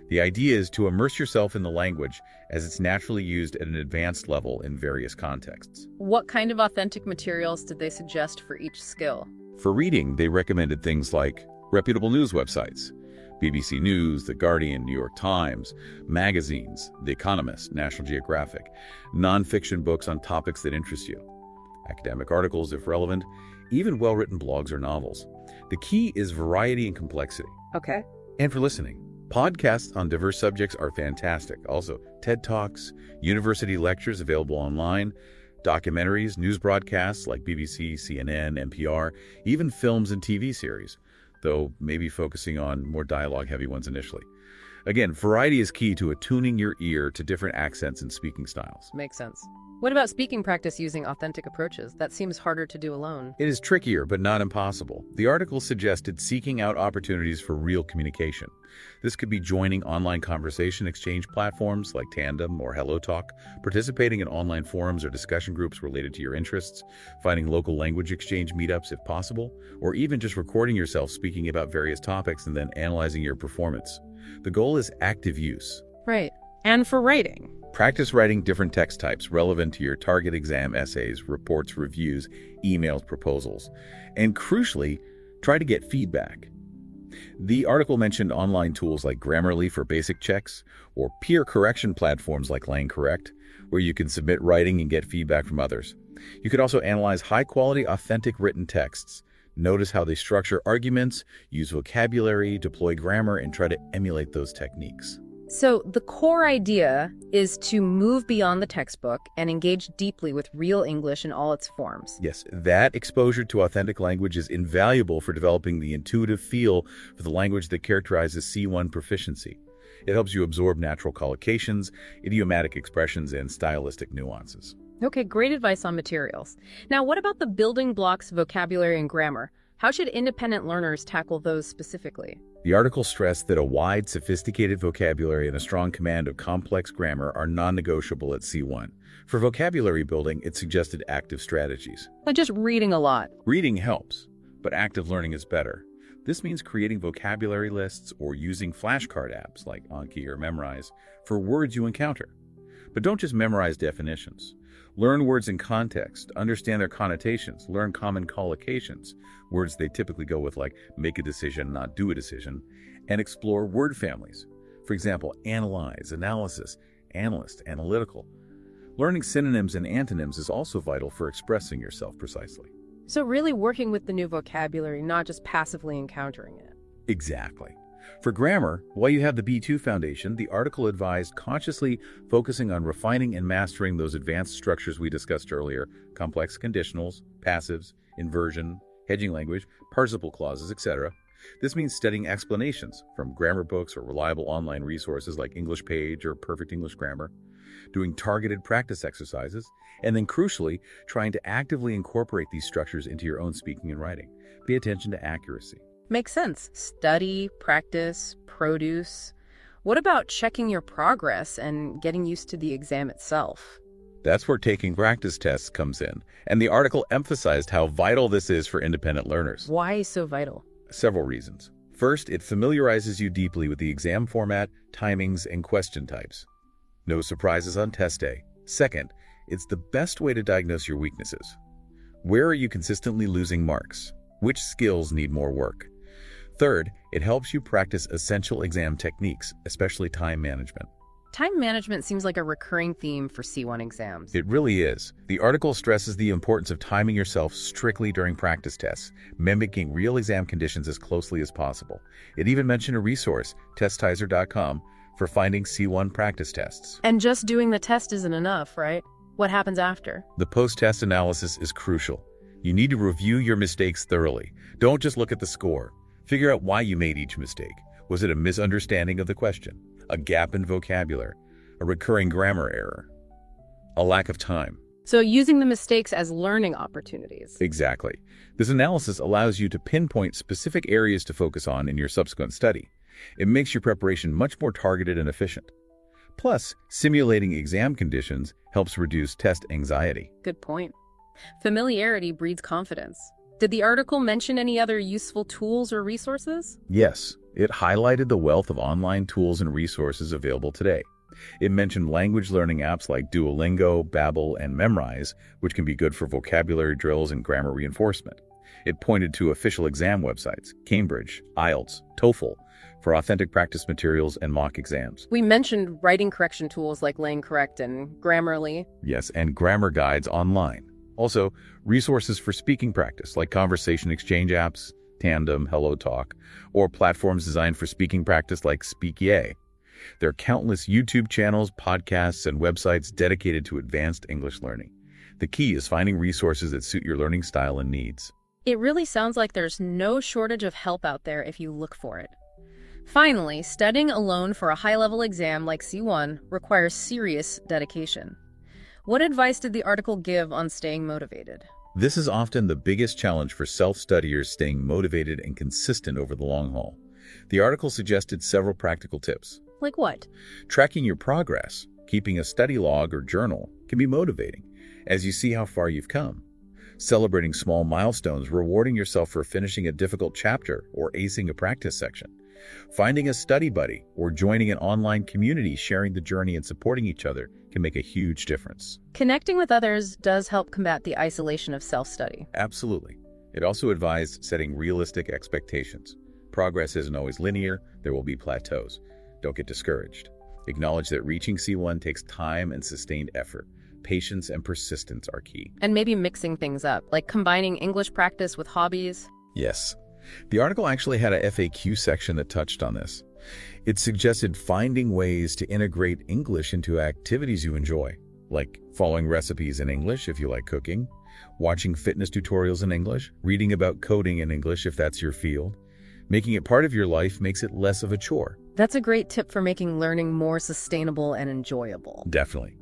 The idea is to immerse yourself in the language as it's naturally used at an advanced level in various contexts. What kind of authentic materials did they suggest for each skill? For reading, they recommended things like reputable news websites, BBC News, The Guardian, New York Times, magazines, The Economist, National Geographic, nonfiction books on topics that interest you, academic articles if relevant, even well-written blogs or novels. The key is variety and complexity. Okay. And for listening, podcasts on diverse subjects are fantastic. Also, TED Talks, university lectures available online, documentaries, news broadcasts like BBC, CNN, NPR, even films and TV series, though maybe focusing on more dialogue-heavy ones initially. Again, variety is key to attuning your ear to different accents and speaking styles. Makes sense. What about speaking practice using authentic approaches? That seems harder to do alone. It is trickier, but not impossible. The article suggested seeking out opportunities for real communication. This could be joining online conversation exchange platforms like Tandem or HelloTalk, participating in online forums or discussion groups related to your interests, finding local language exchange meetups if possible, or even just recording yourself speaking about various topics and then analyzing your performance. The goal is active use. Right. And for writing. Practice writing different text types relevant to your target exam essays, reports, reviews, emails, proposals. And crucially, try to get feedback. The article mentioned online tools like Grammarly for basic checks or peer correction platforms like LangCorrect, where you can submit writing and get feedback from others. You could also analyze high-quality, authentic written texts. Notice how they structure arguments, use vocabulary, deploy grammar, and try to emulate those techniques. So the core idea is to move beyond the textbook and engage deeply with real English in all its forms. Yes, that exposure to authentic language is invaluable for developing the intuitive feel for the language that characterizes C1 proficiency. It helps you absorb natural collocations, idiomatic expressions, and stylistic nuances. Okay, great advice on materials. Now, what about the building blocks of vocabulary and grammar? How should independent learners tackle those specifically? The article stressed that a wide, sophisticated vocabulary and a strong command of complex grammar are non-negotiable at C1. For vocabulary building, it suggested active strategies. Like just reading a lot. Reading helps, but active learning is better. This means creating vocabulary lists or using flashcard apps like Anki or Memrise for words you encounter. But don't just memorize definitions. Learn words in context, understand their connotations, learn common collocations, words they typically go with like make a decision, not do a decision, and explore word families. For example, analyze, analysis, analyst, analytical. Learning synonyms and antonyms is also vital for expressing yourself precisely. So really working with the new vocabulary, not just passively encountering it. Exactly. For grammar, while you have the B2 foundation, the article advised consciously focusing on refining and mastering those advanced structures we discussed earlier, complex conditionals, passives, inversion, hedging language, participle clauses, etc. This means studying explanations from grammar books or reliable online resources like English Page or Perfect English Grammar, doing targeted practice exercises, and then crucially, trying to actively incorporate these structures into your own speaking and writing. Pay attention to accuracy. Makes sense. Study, practice, produce. What about checking your progress and getting used to the exam itself? That's where taking practice tests comes in, and the article emphasized how vital this is for independent learners. Why so vital? Several reasons. First, it familiarizes you deeply with the exam format, timings, and question types. No surprises on test day. Second, it's the best way to diagnose your weaknesses. Where are you consistently losing marks? Which skills need more work? Third, it helps you practice essential exam techniques, especially time management. Time management seems like a recurring theme for C1 exams. It really is. The article stresses the importance of timing yourself strictly during practice tests, mimicking real exam conditions as closely as possible. It even mentioned a resource, testizer.com, for finding C1 practice tests. And just doing the test isn't enough, right? What happens after? The post-test analysis is crucial. You need to review your mistakes thoroughly. Don't just look at the score. Figure out why you made each mistake. Was it a misunderstanding of the question, a gap in vocabulary, a recurring grammar error, a lack of time? So using the mistakes as learning opportunities. Exactly. This analysis allows you to pinpoint specific areas to focus on in your subsequent study. It makes your preparation much more targeted and efficient. Plus, simulating exam conditions helps reduce test anxiety. Good point. Familiarity breeds confidence. Did the article mention any other useful tools or resources? Yes, it highlighted the wealth of online tools and resources available today. It mentioned language learning apps like Duolingo, Babbel, and Memrise, which can be good for vocabulary drills and grammar reinforcement. It pointed to official exam websites, Cambridge, IELTS, TOEFL, for authentic practice materials and mock exams. We mentioned writing correction tools like LangCorrect and Grammarly. Yes, and grammar guides online. Also, resources for speaking practice like conversation exchange apps, Tandem, HelloTalk, or platforms designed for speaking practice like SpeakYay. There are countless YouTube channels, podcasts, and websites dedicated to advanced English learning. The key is finding resources that suit your learning style and needs. It really sounds like there's no shortage of help out there if you look for it. Finally, studying alone for a high-level exam like C1 requires serious dedication. What advice did the article give on staying motivated? This is often the biggest challenge for self-studiers, staying motivated and consistent over the long haul. The article suggested several practical tips. Like what? Tracking your progress, keeping a study log or journal, can be motivating as you see how far you've come. Celebrating small milestones, rewarding yourself for finishing a difficult chapter or acing a practice section. Finding a study buddy or joining an online community sharing the journey and supporting each other can make a huge difference. Connecting with others does help combat the isolation of self-study. Absolutely. It also advised setting realistic expectations. Progress isn't always linear. There will be plateaus. Don't get discouraged. Acknowledge that reaching C1 takes time and sustained effort. Patience and persistence are key. And maybe mixing things up, like combining English practice with hobbies. Yes. The article actually had a FAQ section that touched on this. It suggested finding ways to integrate English into activities you enjoy, like following recipes in English if you like cooking, watching fitness tutorials in English, reading about coding in English if that's your field. Making it part of your life makes it less of a chore. That's a great tip for making learning more sustainable and enjoyable. Definitely.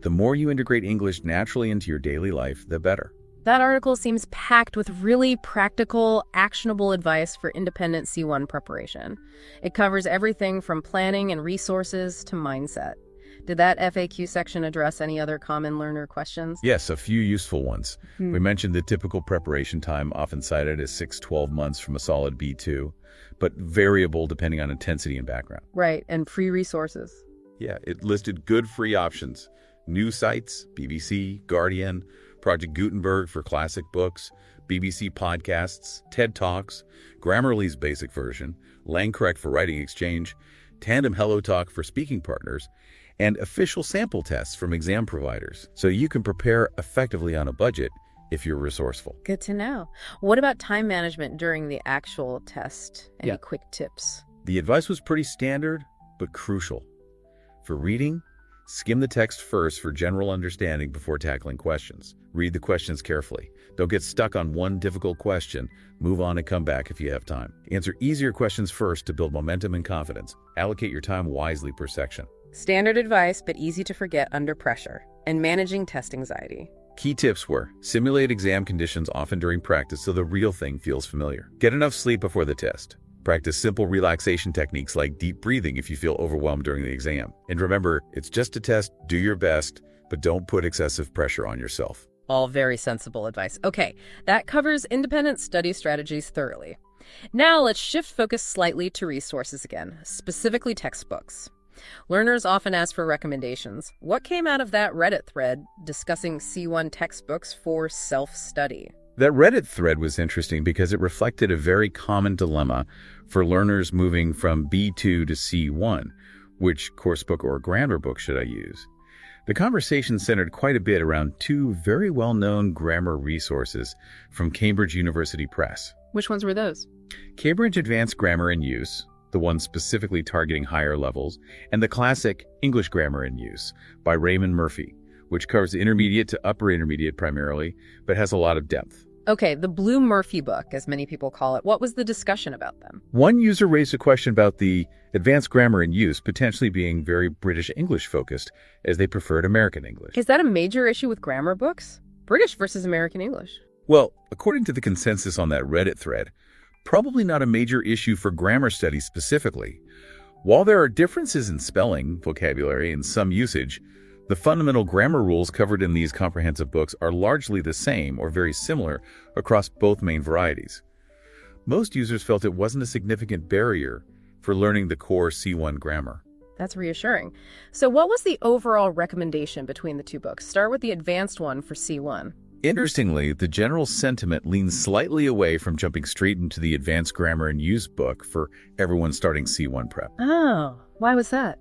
The more you integrate English naturally into your daily life, the better. That article seems packed with really practical, actionable advice for independent C1 preparation. It covers everything from planning and resources to mindset. Did that FAQ section address any other common learner questions? Yes, a few useful ones. We mentioned the typical preparation time, often cited as 6-12 months from a solid B2, but variable depending on intensity and background. Right, and free resources. Yeah, it listed good free options. News sites, BBC, Guardian, Project Gutenberg for classic books, BBC podcasts, TED Talks, Grammarly's basic version, LangCorrect for writing exchange, Tandem HelloTalk for speaking partners, and official sample tests from exam providers, so you can prepare effectively on a budget if you're resourceful. Good to know. What about time management during the actual test? Any quick tips? The advice was pretty standard, but crucial. For reading, skim the text first for general understanding before tackling questions. Read the questions carefully. Don't get stuck on one difficult question. Move on and come back if you have time. Answer easier questions first to build momentum and confidence. Allocate your time wisely per section. Standard advice, but easy to forget under pressure. And managing test anxiety. Key tips were: simulate exam conditions often during practice so the real thing feels familiar. Get enough sleep before the test. Practice simple relaxation techniques like deep breathing if you feel overwhelmed during the exam. And remember, it's just a test. Do your best, but don't put excessive pressure on yourself. All very sensible advice. Okay, that covers independent study strategies thoroughly. Now let's shift focus slightly to resources again, specifically textbooks. Learners often ask for recommendations. What came out of that Reddit thread discussing C1 textbooks for self-study? That Reddit thread was interesting because it reflected a very common dilemma for learners moving from B2 to C1. Which coursebook or grammar book should I use? The conversation centered quite a bit around two very well-known grammar resources from Cambridge University Press. Which ones were those? Cambridge Advanced Grammar in Use, the one specifically targeting higher levels, and the classic English Grammar in Use by Raymond Murphy, which covers intermediate to upper intermediate primarily, but has a lot of depth. Okay, the Blue Murphy book, as many people call it. What was the discussion about them? One user raised a question about the Advanced Grammar in Use potentially being very British English focused, as they preferred American English. Is that a major issue with grammar books? British versus American English? Well, according to the consensus on that Reddit thread, probably not a major issue for grammar studies specifically. While there are differences in spelling, vocabulary, and some usage, the fundamental grammar rules covered in these comprehensive books are largely the same or very similar across both main varieties. Most users felt it wasn't a significant barrier for learning the core C1 grammar. That's reassuring. So what was the overall recommendation between the two books? Start with the advanced one for C1. Interestingly, the general sentiment leans slightly away from jumping straight into the Advanced Grammar in Use book for everyone starting C1 prep. Oh, why was that?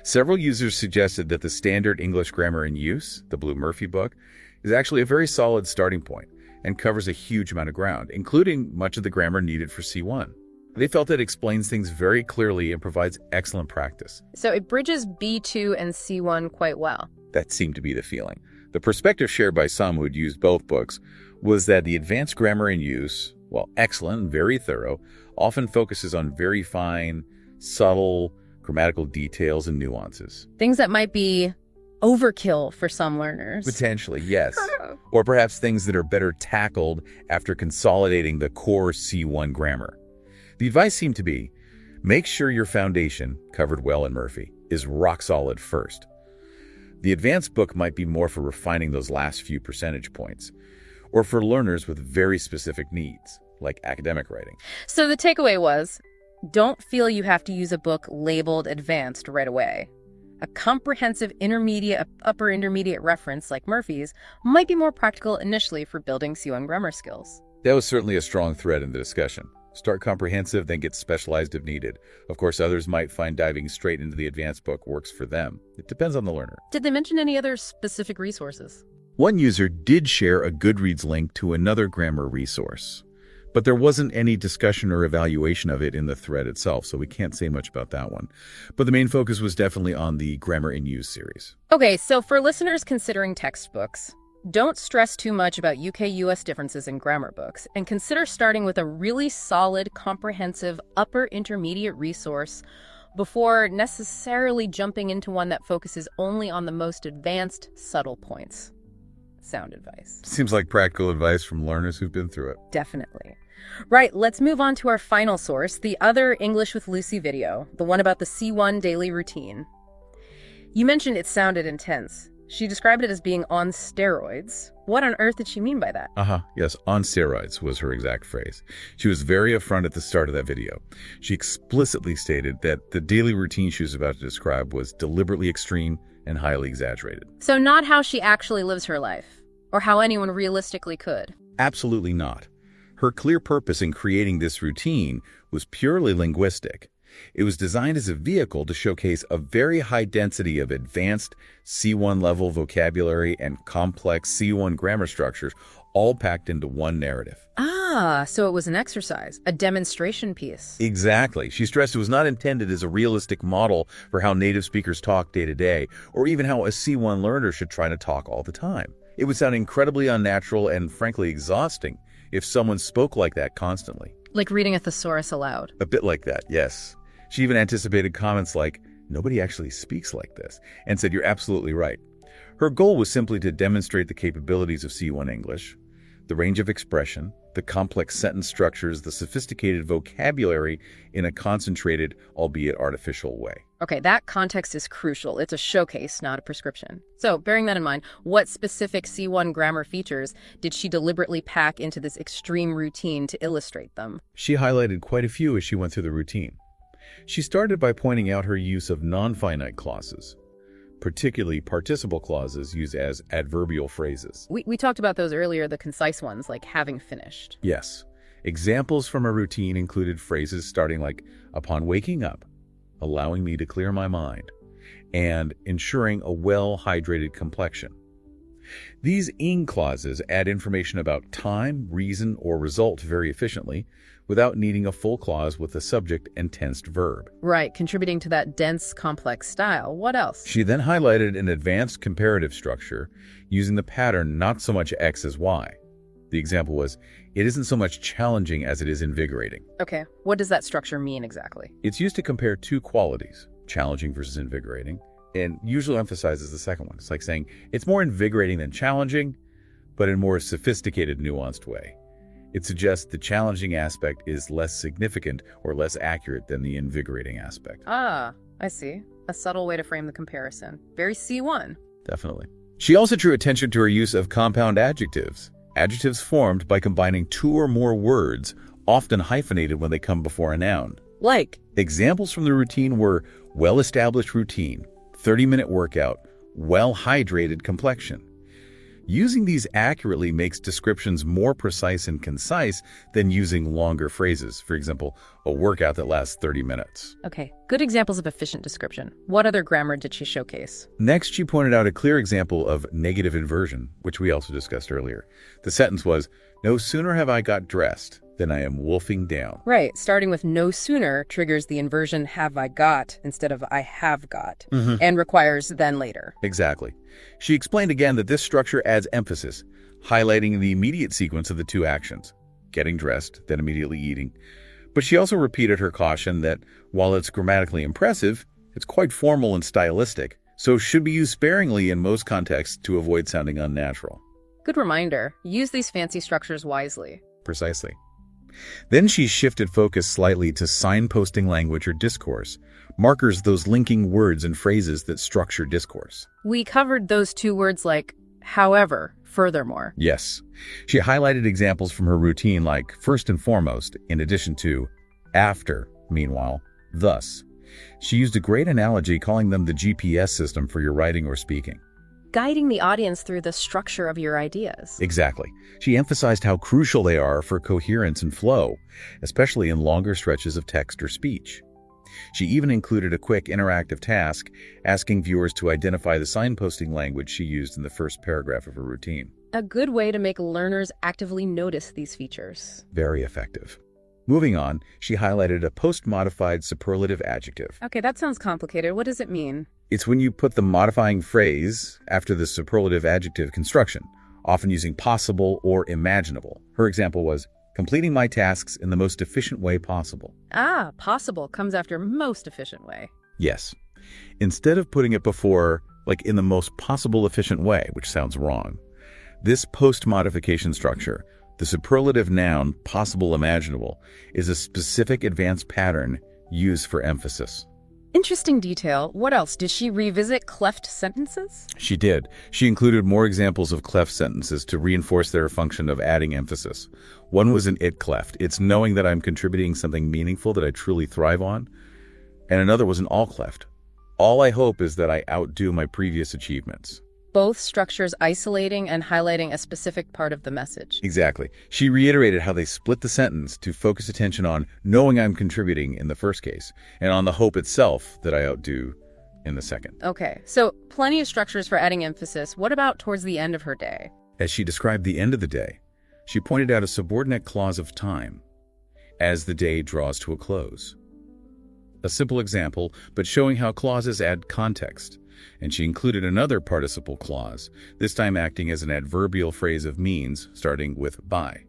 Several users suggested that the standard English Grammar in Use, the Blue Murphy book, is actually a very solid starting point and covers a huge amount of ground, including much of the grammar needed for C1. They felt it explains things very clearly and provides excellent practice. So it bridges B2 and C1 quite well. That seemed to be the feeling. The perspective shared by some who had used both books was that the Advanced Grammar in Use, while excellent and very thorough, often focuses on very fine, subtle grammatical details and nuances. Things that might be overkill for some learners. Potentially, yes. Or perhaps things that are better tackled after consolidating the core C1 grammar. The advice seemed to be, make sure your foundation, covered well in Murphy, is rock solid first. The advanced book might be more for refining those last few percentage points, or for learners with very specific needs, like academic writing. So the takeaway was, don't feel you have to use a book labeled advanced right away. A comprehensive intermediate, upper intermediate reference like Murphy's might be more practical initially for building C1 grammar skills. That was certainly a strong thread in the discussion. Start comprehensive, then get specialized if needed. Of course, others might find diving straight into the advanced book works for them. It depends on the learner. Did they mention any other specific resources? One user did share a Goodreads link to another grammar resource, but there wasn't any discussion or evaluation of it in the thread itself, so we can't say much about that one. But the main focus was definitely on the Grammar in Use series. Okay, so for listeners considering textbooks, don't stress too much about UK-US differences in grammar books, and consider starting with a really solid, comprehensive, upper intermediate resource before necessarily jumping into one that focuses only on the most advanced, subtle points. Sound advice. Seems like practical advice from learners who've been through it. Definitely. Right, let's move on to our final source, the other English with Lucy video, the one about the C1 daily routine. You mentioned it sounded intense. She described it as being on steroids. What on earth did she mean by that? Yes, on steroids was her exact phrase. She was very upfront at the start of that video. She explicitly stated that the daily routine she was about to describe was deliberately extreme and highly exaggerated. So not how she actually lives her life, or how anyone realistically could. Absolutely not. Her clear purpose in creating this routine was purely linguistic. It was designed as a vehicle to showcase a very high density of advanced C1 level vocabulary and complex C1 grammar structures, all packed into one narrative. So it was an exercise, a demonstration piece. Exactly. She stressed it was not intended as a realistic model for how native speakers talk day to day, or even how a C1 learner should try to talk all the time. It would sound incredibly unnatural and frankly exhausting if someone spoke like that constantly. Like reading a thesaurus aloud. A bit like that, yes. She even anticipated comments like, nobody actually speaks like this, and said, you're absolutely right. Her goal was simply to demonstrate the capabilities of C1 English, the range of expression, the complex sentence structures, the sophisticated vocabulary in a concentrated, albeit artificial way. Okay, that context is crucial. It's a showcase, not a prescription. So, bearing that in mind, what specific C1 grammar features did she deliberately pack into this extreme routine to illustrate them? She highlighted quite a few as she went through the routine. She started by pointing out her use of non-finite clauses, particularly participle clauses used as adverbial phrases. We talked about those earlier, the concise ones, like having finished. Yes. Examples from her routine included phrases starting like, upon waking up, allowing me to clear my mind, and ensuring a well-hydrated complexion. These ing clauses add information about time, reason, or result very efficiently, without needing a full clause with a subject and tensed verb. Right, contributing to that dense, complex style. What else? She then highlighted an advanced comparative structure using the pattern not so much X as Y. The example was, it isn't so much challenging as it is invigorating. Okay, what does that structure mean exactly? It's used to compare two qualities, challenging versus invigorating, and usually emphasizes the second one. It's like saying, it's more invigorating than challenging, but in a more sophisticated, nuanced way. It suggests the challenging aspect is less significant or less accurate than the invigorating aspect. I see. A subtle way to frame the comparison. Very C1. Definitely. She also drew attention to her use of compound adjectives. Adjectives formed by combining two or more words, often hyphenated when they come before a noun. Like? Examples from the routine were well-established routine, 30-minute workout, well-hydrated complexion. Using these accurately makes descriptions more precise and concise than using longer phrases. For example, a workout that lasts 30 minutes. Okay, good examples of efficient description. What other grammar did she showcase? Next, she pointed out a clear example of negative inversion, which we also discussed earlier. The sentence was, no sooner have I got dressed than I am wolfing down. Right, starting with no sooner triggers the inversion have I got instead of I have got, and requires then later. Exactly. She explained again that this structure adds emphasis, highlighting the immediate sequence of the two actions, getting dressed, then immediately eating. But she also repeated her caution that while it's grammatically impressive, it's quite formal and stylistic, so should be used sparingly in most contexts to avoid sounding unnatural. Good reminder. Use these fancy structures wisely. Precisely. Then she shifted focus slightly to signposting language or discourse, markers those linking words and phrases that structure discourse. We covered those two words like however, furthermore. Yes. She highlighted examples from her routine like first and foremost, in addition to after, meanwhile, thus. She used a great analogy calling them the GPS system for your writing or speaking. Guiding the audience through the structure of your ideas. Exactly. She emphasized how crucial they are for coherence and flow, especially in longer stretches of text or speech. She even included a quick interactive task, asking viewers to identify the signposting language she used in the first paragraph of her routine. A good way to make learners actively notice these features. Very effective. Moving on, she highlighted a post-modified superlative adjective. Okay, that sounds complicated. What does it mean? It's when you put the modifying phrase after the superlative adjective construction, often using possible or imaginable. Her example was, completing my tasks in the most efficient way possible. Ah, possible comes after most efficient way. Yes. Instead of putting it before, like in the most possible efficient way, which sounds wrong. This post-modification structure, the superlative noun possible imaginable, is a specific advanced pattern used for emphasis. Interesting detail. What else? Did she revisit cleft sentences? She did. She included more examples of cleft sentences to reinforce their function of adding emphasis. One was an it cleft. It's knowing that I'm contributing something meaningful that I truly thrive on. And another was an all cleft. All I hope is that I outdo my previous achievements. Both structures isolating and highlighting a specific part of the message. Exactly. She reiterated how they split the sentence to focus attention on knowing I'm contributing in the first case, and on the hope itself that I outdo in the second. Okay, so plenty of structures for adding emphasis. What about towards the end of her day? As she described the end of the day, she pointed out a subordinate clause of time, as the day draws to a close. A simple example, but showing how clauses add context. And she included another participle clause, this time acting as an adverbial phrase of means, starting with by.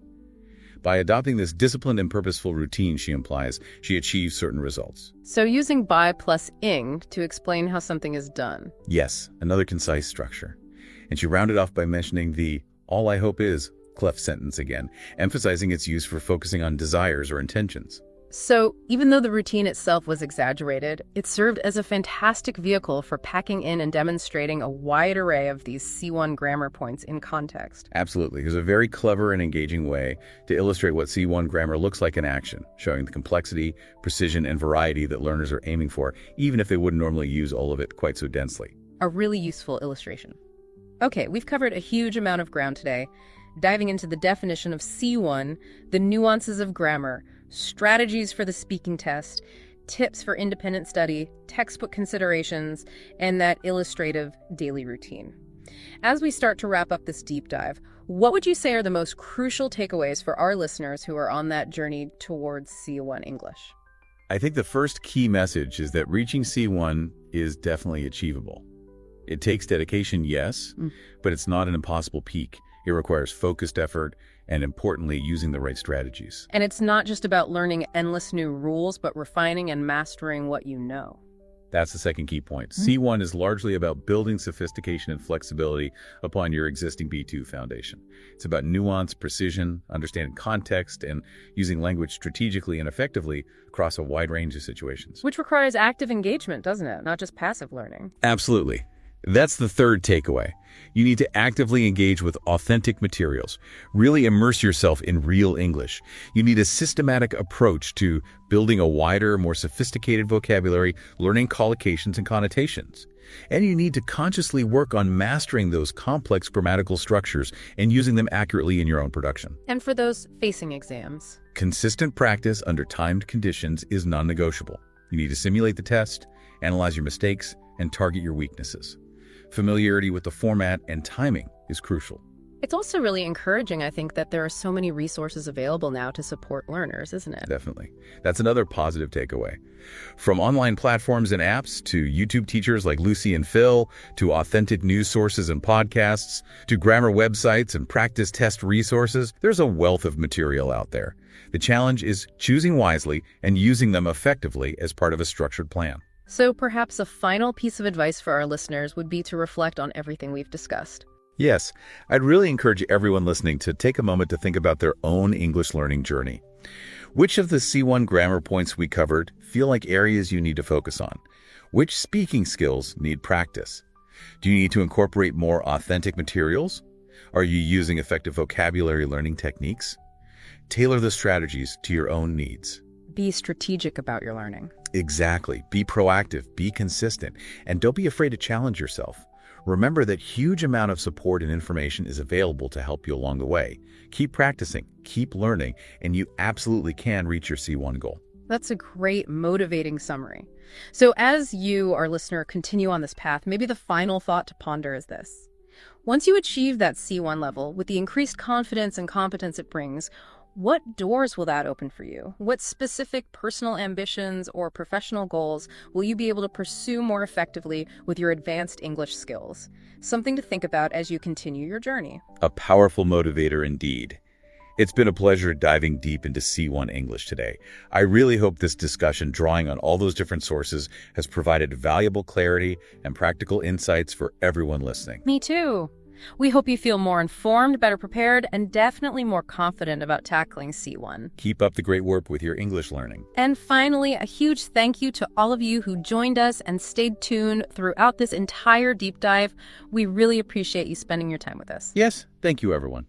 By adopting this disciplined and purposeful routine, she implies, she achieves certain results. So using by plus ing to explain how something is done. Yes, another concise structure. And she rounded off by mentioning the all I hope is cleft sentence again, emphasizing its use for focusing on desires or intentions. So even though the routine itself was exaggerated, it served as a fantastic vehicle for packing in and demonstrating a wide array of these C1 grammar points in context. Absolutely. It was a very clever and engaging way to illustrate what C1 grammar looks like in action, showing the complexity, precision, and variety that learners are aiming for, even if they wouldn't normally use all of it quite so densely. A really useful illustration. Okay, we've covered a huge amount of ground today, diving into the definition of C1, the nuances of grammar, strategies for the speaking test, tips for independent study, textbook considerations, and that illustrative daily routine. As we start to wrap up this deep dive, what would you say are the most crucial takeaways for our listeners who are on that journey towards C1 English? I think the first key message is that reaching C1 is definitely achievable. It takes dedication, yes, but it's not an impossible peak. It requires focused effort and, importantly, using the right strategies. And it's not just about learning endless new rules, but refining and mastering what you know. That's the second key point. C1 is largely about building sophistication and flexibility upon your existing B2 foundation. It's about nuance, precision, understanding context, and using language strategically and effectively across a wide range of situations. Which requires active engagement, doesn't it? Not just passive learning. Absolutely. That's the third takeaway. You need to actively engage with authentic materials. Really immerse yourself in real English. You need a systematic approach to building a wider, more sophisticated vocabulary, learning collocations and connotations. And you need to consciously work on mastering those complex grammatical structures and using them accurately in your own production. And for those facing exams, consistent practice under timed conditions is non-negotiable. You need to simulate the test, analyze your mistakes, and target your weaknesses. Familiarity with the format and timing is crucial. It's also really encouraging, I think, that there are so many resources available now to support learners, isn't it? Definitely. That's another positive takeaway. From online platforms and apps to YouTube teachers like Lucy and Phil, to authentic news sources and podcasts, to grammar websites and practice test resources, there's a wealth of material out there. The challenge is choosing wisely and using them effectively as part of a structured plan. So perhaps a final piece of advice for our listeners would be to reflect on everything we've discussed. Yes, I'd really encourage everyone listening to take a moment to think about their own English learning journey. Which of the C1 grammar points we covered feel like areas you need to focus on? Which speaking skills need practice? Do you need to incorporate more authentic materials? Are you using effective vocabulary learning techniques? Tailor the strategies to your own needs. Be strategic about your learning. Exactly. Be proactive, be consistent, and don't be afraid to challenge yourself. Remember that huge amount of support and information is available to help you along the way. Keep practicing, keep learning, and you absolutely can reach your C1 goal. That's a great motivating summary. So as you, our listener, continue on this path, maybe the final thought to ponder is this. Once you achieve that C1 level, with the increased confidence and competence it brings, what doors will that open for you? What specific personal ambitions or professional goals will you be able to pursue more effectively with your advanced English skills? Something to think about as you continue your journey. A powerful motivator indeed. It's been a pleasure diving deep into C1 English today. I really hope this discussion, drawing on all those different sources, has provided valuable clarity and practical insights for everyone listening. Me too. We hope you feel more informed, better prepared, and definitely more confident about tackling C1. Keep up the great work with your English learning. And finally, a huge thank you to all of you who joined us and stayed tuned throughout this entire deep dive. We really appreciate you spending your time with us. Yes, thank you, everyone.